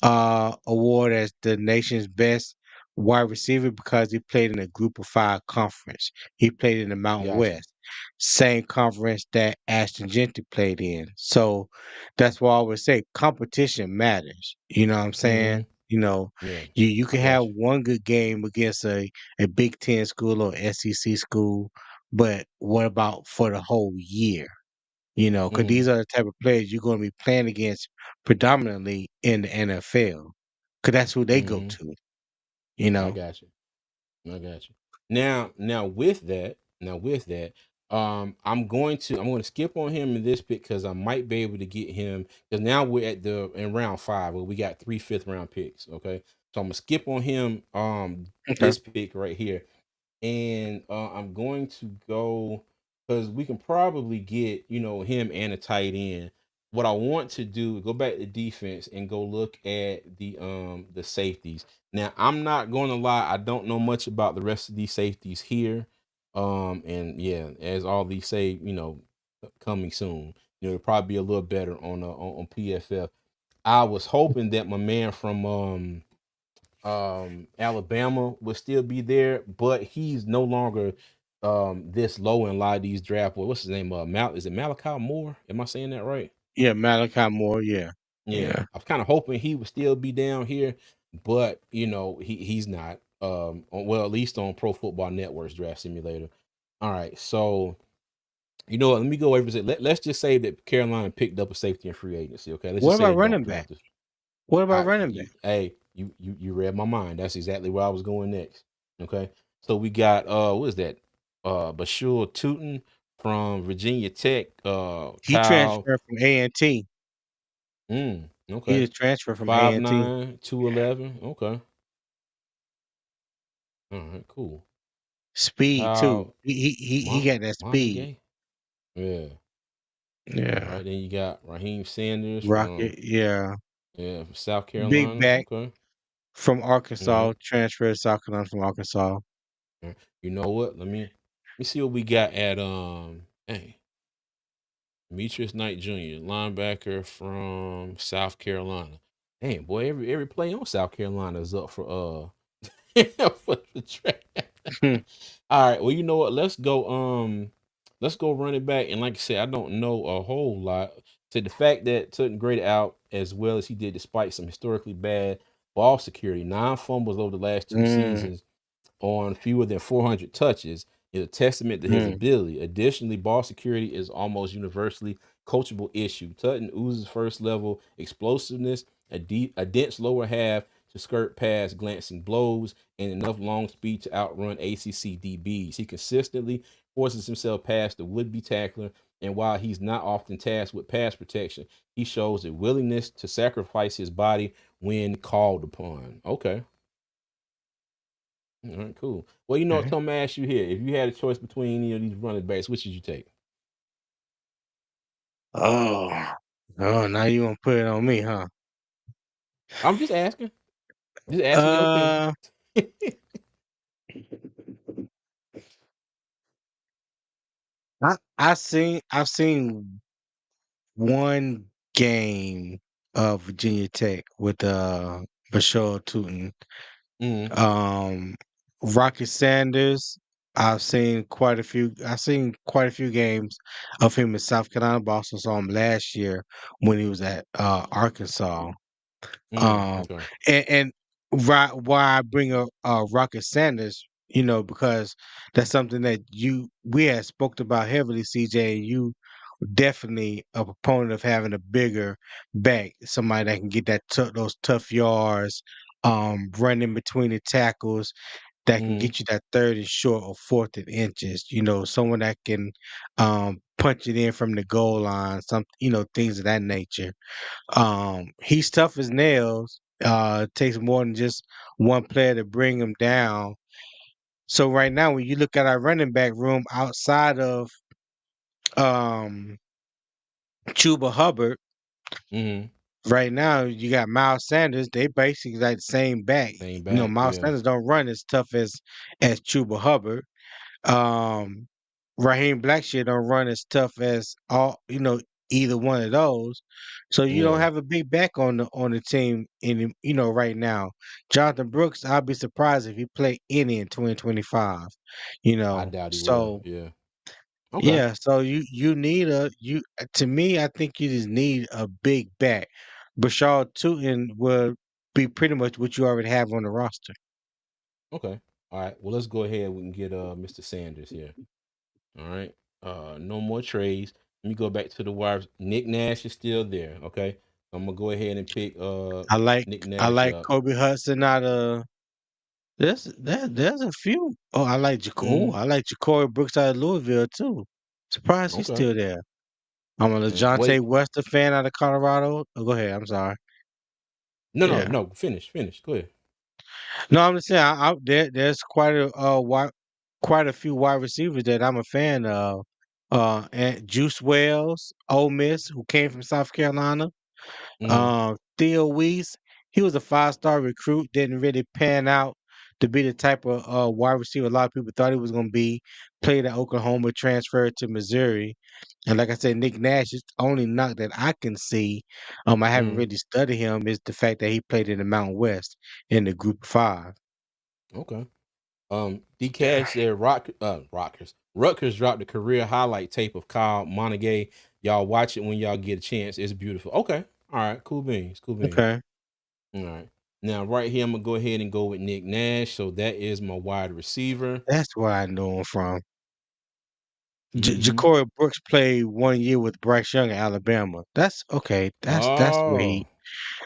award as the nation's best wide receiver because he played in a group of five conference. He played in the Mountain Gotcha. West, same conference that Ashton Genty played in. So that's why I would say competition matters. You know what I'm Mm-hmm. saying? You know, Yeah. you I can have got you. one good game against a Big Ten school or SEC school, but what about for the whole year? Because Mm-hmm. these are the type of players you're going to be playing against predominantly in the NFL, because that's who they go Mm-hmm. to. You I know, got you. I got you. Now with that, I'm going to skip on him in this pick because I might be able to get him because now we're at the in round 5 where we got 3 fifth round picks. Okay, so I'm gonna skip on him okay. this pick right here, and I'm going to go because we can probably get him and a tight end. What I want to do is go back to defense and go look at the safeties. Now I'm not going to lie, I don't know much about the rest of these safeties here. And yeah, as all these say, coming soon. It'll probably be a little better on PFF. I was hoping that my man from Alabama would still be there, but he's no longer this low in a lot of these draft boys. What's his name? Is it Malachi Moore? Am I saying that right? Yeah, Malachi Moore. Yeah, Yeah. yeah. I was kind of hoping he would still be down here, but he's not. Well, at least on Pro Football Network's draft simulator. All right, so you know what? Let me go over it. Let's just say that Carolina picked up a safety in free agency. Okay, let's What just say about they don't running back? draft it. What about running back? Hey, you read my mind. That's exactly where I was going next. Okay. So we got what is that? Bashir Tootin from Virginia Tech, He Kyle. transferred from A&T. He Okay. just transferred from Five A&T. nine 211. Okay. All right, cool. Speed too. Kyle He got that speed. Gay. Yeah. All Yeah, right, then you got Raheem Sanders from Rocket. Yeah, from South big Carolina. back Okay. from All right. Arkansas. Transferred South Carolina from Arkansas. All right. You know what? Let me see what we got at dang. Demetrius Knight Jr., linebacker from South Carolina. Damn, boy, every play on South Carolina is up for for the draft. All right, well, you know what? Let's go run it back. And like I said, I don't know a whole lot. So the fact that Sutton graded out as well as he did, despite some historically bad ball security, 9 fumbles over the last two mm, seasons on fewer than 400 touches is a testament to his mm. ability. Additionally, ball security is almost universally coachable issue. Tutton oozes first level explosiveness, a dense lower half to skirt past glancing blows, and enough long speed to outrun ACC DBs. He consistently forces himself past the would-be tackler, and while he's not often tasked with pass protection, he shows a willingness to sacrifice his body when called upon. Okay. All right, cool. Well, you know what, Okay. Tom, I ask you here. If you had a choice between these running backs, which would you take? Oh, oh, now you want to put it on me, huh? I'm just asking. Just asking your opinion. Uh, I've seen one game of Virginia Tech with Bashar Tootin. Mm, Um, Rocket Sanders. I've seen quite a few games of him in South Carolina, but also saw him last year when he was at Arkansas. Um, okay. and why I bring up Rocket Sanders, because that's something that we had spoke about heavily, CJ. And you definitely a proponent of having a bigger back, somebody that can get those tough yards, run in between the tackles, that can Mm, get you that third and short or fourth and inches. Someone that can punch it in from the goal line, things of that nature. He's tough as nails. It takes more than just one player to bring him down. So right now, when you look at our running back room outside of um, Chuba Hubbard, mm, right now you got Miles Sanders. They basically like the same back. same back. Miles Yeah. Sanders don't run as tough as Chuba Hubbard. Um, Raheem Blackshear don't run as tough as either one of those. So you don't Yeah. have a big back on the team right now. Jonathan Brooks, I'll be surprised if he play any in 2025. I doubt he will. So Yeah. Okay. yeah, so you need to me, I think you just need a big back. Bashar Tootin will be pretty much what you already have on the roster. Okay. All right. Well, let's go ahead. We can get Mr. Sanders here. All right. No more trades. Let me go back to the wires. Nick Nash is still there. Okay. I'm gonna go ahead and pick I like Nick I Nash like up. Kobe Hudson out of there's a few. Oh, Mm, I like Ja'Cory Brooks out of Louisville too. Surprised he's okay. still there. I'm a And LeJounte wait. Wester fan out of Colorado. Oh, go ahead. I'm sorry. No, no, Yeah. no. Finish. Finish. Go ahead. No, I'm just saying. There's quite a few wide receivers that I'm a fan of. And Juice Wells, Ole Miss, who came from South Carolina. Mm, Theo Weiss, he was a 5-star recruit. Didn't really pan out to be the type of wide receiver a lot of people thought he was going to be. Played at Oklahoma, transferred to Missouri. And like I said, Nick Nash is the only knock that I can see. I haven't mm, really studied him is the fact that he played in the Mountain West in the Group of Five. okay. D Cash said Rutgers dropped the career highlight tape of Kyle Monaghay. Y'all watch it when y'all get a chance. It's beautiful. Okay. All right. Cool beans. Cool beans. Okay, All right. Now, right here, I'm gonna go ahead and go with Nick Nash. So that is my wide receiver. that's where I know him from. Mm-hmm. Ja'Cory Brooks played 1 year with Bryce Young at Alabama. That's okay. That's where Oh, he.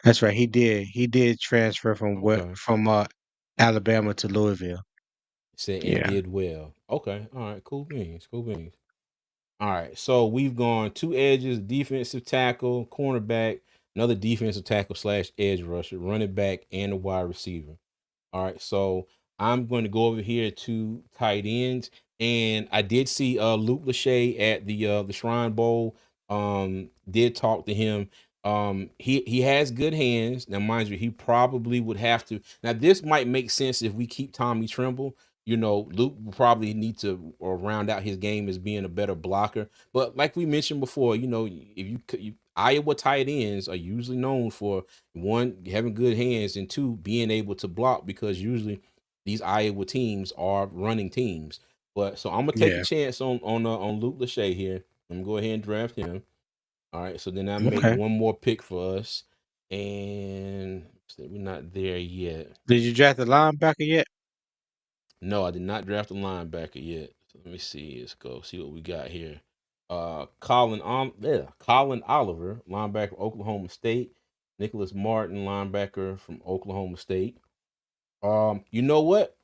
That's right. He did transfer okay. from Alabama to Louisville. Said and Yeah. did well. Okay. All right. Cool beans. Cool beans. All right. So we've gone two edges, defensive tackle, cornerback, another defensive tackle slash edge rusher, running back, and a wide receiver. All right, so I'm going to go over here to tight ends, and I did see Luke Lachey at the Shrine Bowl. Did talk to him. He has good hands. Now, mind you, he probably would have to. Now, this might make sense if we keep Tommy Tremble. Luke will probably need to or round out his game as being a better blocker. But like we mentioned before, if Iowa tight ends are usually known for one, having good hands, and two, being able to block because usually these Iowa teams are running teams. But so I'm gonna take a Yeah. chance on Luke Lachey here. I'm gonna go ahead and draft him. All right, so then I make Okay. one more pick for us, and we're not there yet. Did you draft the linebacker yet? No, I did not draft a linebacker yet. So let me see. Let's go see what we got here. Colin Oliver, linebacker, Oklahoma State. Nicholas Martin, linebacker from Oklahoma State. You know what?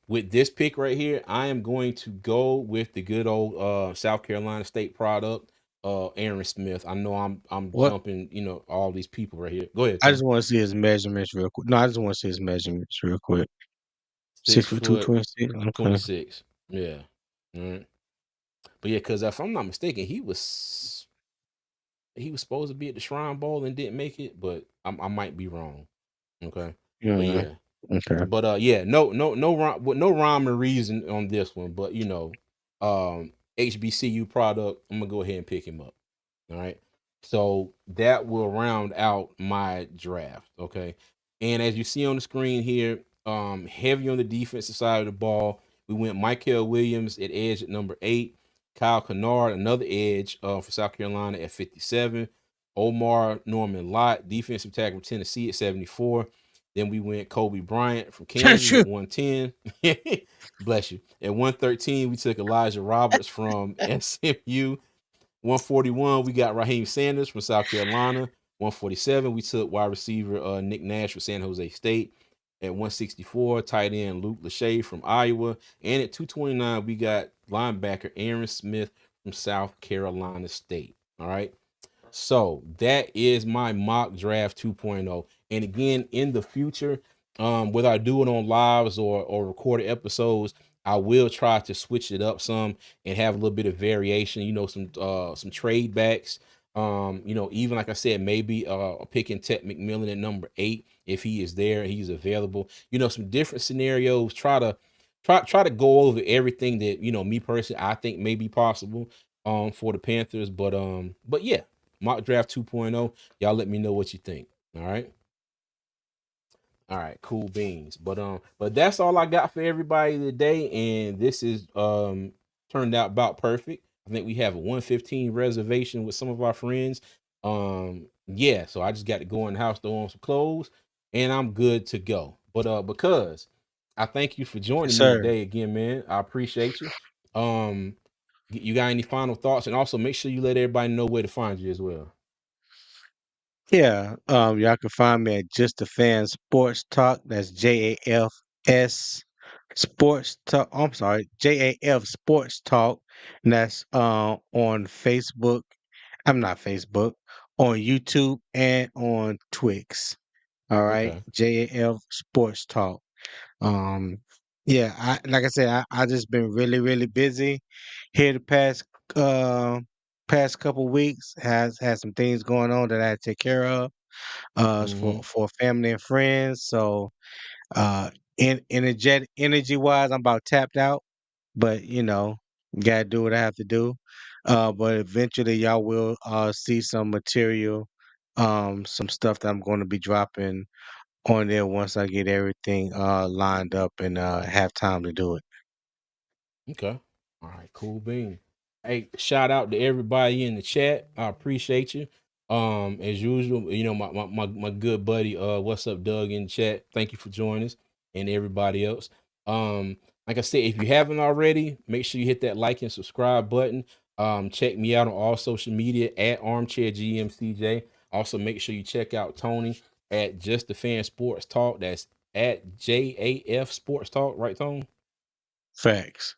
With this pick right here, I am going to go with the good old South Carolina State product, Aaron Smith. I know I'm What? jumping, all these people right here. Go ahead, I Tom. just want to see his measurements real quick. No, I just want to see his measurements real quick. 6 6'2", foot 26. Okay. 26. Yeah. All right. But yeah, because if I'm not mistaken, he was supposed to be at the Shrine Bowl and didn't make it, but I might be wrong. Okay. But Yeah. yeah. Okay. But yeah, no rhyme or reason on this one. But HBCU product, I'm gonna go ahead and pick him up. All right. So that will round out my draft. Okay. And as you see on the screen here, heavy on the defensive side of the ball, we went Michael Williams at edge at number 8, Kyle Kennard, another edge for South Carolina at 57, Omar Norman Lott, defensive tackle from Tennessee at 74. Then we went Kobe Bryant from Kansas Sure. at 110. Bless you. At 113, we took Elijah Roberts from SMU. 141, we got Raheem Sanders from South Carolina. 147, we took wide receiver Nick Nash from San Jose State. At 164, tight end Luke Lachey from Iowa. And at 229, we got linebacker Aaron Smith from South Carolina State. All right. So that is my mock draft 2.0. And again, in the future, whether I do it on lives or recorded episodes, I will try to switch it up some and have a little bit of variation. Some trade backs. Even like I said, maybe picking Ted McMillan at number 8 if he is there, he's available. Some different scenarios. Try to go over everything that me personally I think may be possible for the Panthers. But yeah, mock draft 2.0. Y'all let me know what you think. All right. All right, cool beans. But that's all I got for everybody today. And this is turned out about perfect. I think we have a 115 reservation with some of our friends. Yeah, so I just got to go in the house, throw on some clothes, and I'm good to go. But because I thank you for Yes, joining me sir. today again, man. I appreciate you. Um, you got any final thoughts? And also make sure you let everybody know where to find you as well. Yeah. Y'all can find me at Just a Fan Sports Talk. That's JAFS Sports Talk. I'm sorry, JAF Sports Talk. And that's on Facebook. I'm not Facebook. On YouTube and on Twix. All right. Okay. JAF Sports Talk. Um, yeah, like I said, I just been really, really busy here the uh past couple weeks. Has had some things going on that I had to take care of Mm-hmm. for family and friends. So in energy wise, I'm about tapped out, but gotta do what I have to do. But eventually y'all will see some material, some stuff that I'm going to be dropping on there once I get everything lined up and have time to do it. Okay. All right, cool bean. Hey, shout out to everybody in the chat. I appreciate you. As usual, my good buddy, what's up, Doug, in the chat. Thank you for joining us and everybody else. Like I said, if you haven't already, make sure you hit that like and subscribe button. Check me out on all social media at Armchair GMCJ. Also, make sure you check out Tony at Just the Fan Sports Talk. That's at JAF Sports Talk, right, Tony? Facts.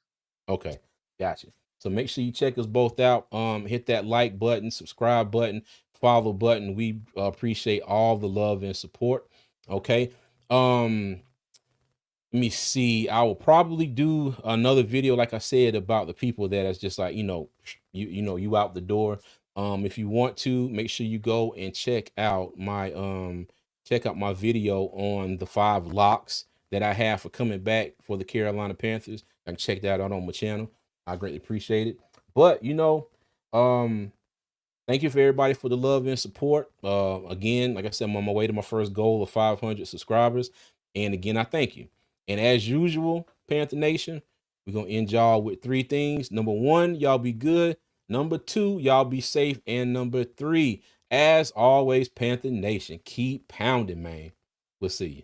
Okay, gotcha. So make sure you check us both out. Hit that like button, subscribe button, follow button. We appreciate all the love and support. Okay. Um, Let me see. I will probably do another video, like I said, about the people that is just like, you out the door. If you want to, make sure you go and check out my video on the 5 locks that I have for coming back for the Carolina Panthers. I can check that out on my channel. I greatly appreciate it. But um thank you for everybody for the love and support. Again, like I said, I'm on my way to my first goal of 500 subscribers. And again, I thank you. And as usual, Panther Nation, we're going to end y'all with 3 things. Number 1, y'all be good. Number 2, y'all be safe. And number 3, as always, Panther Nation, keep pounding, man. We'll see you.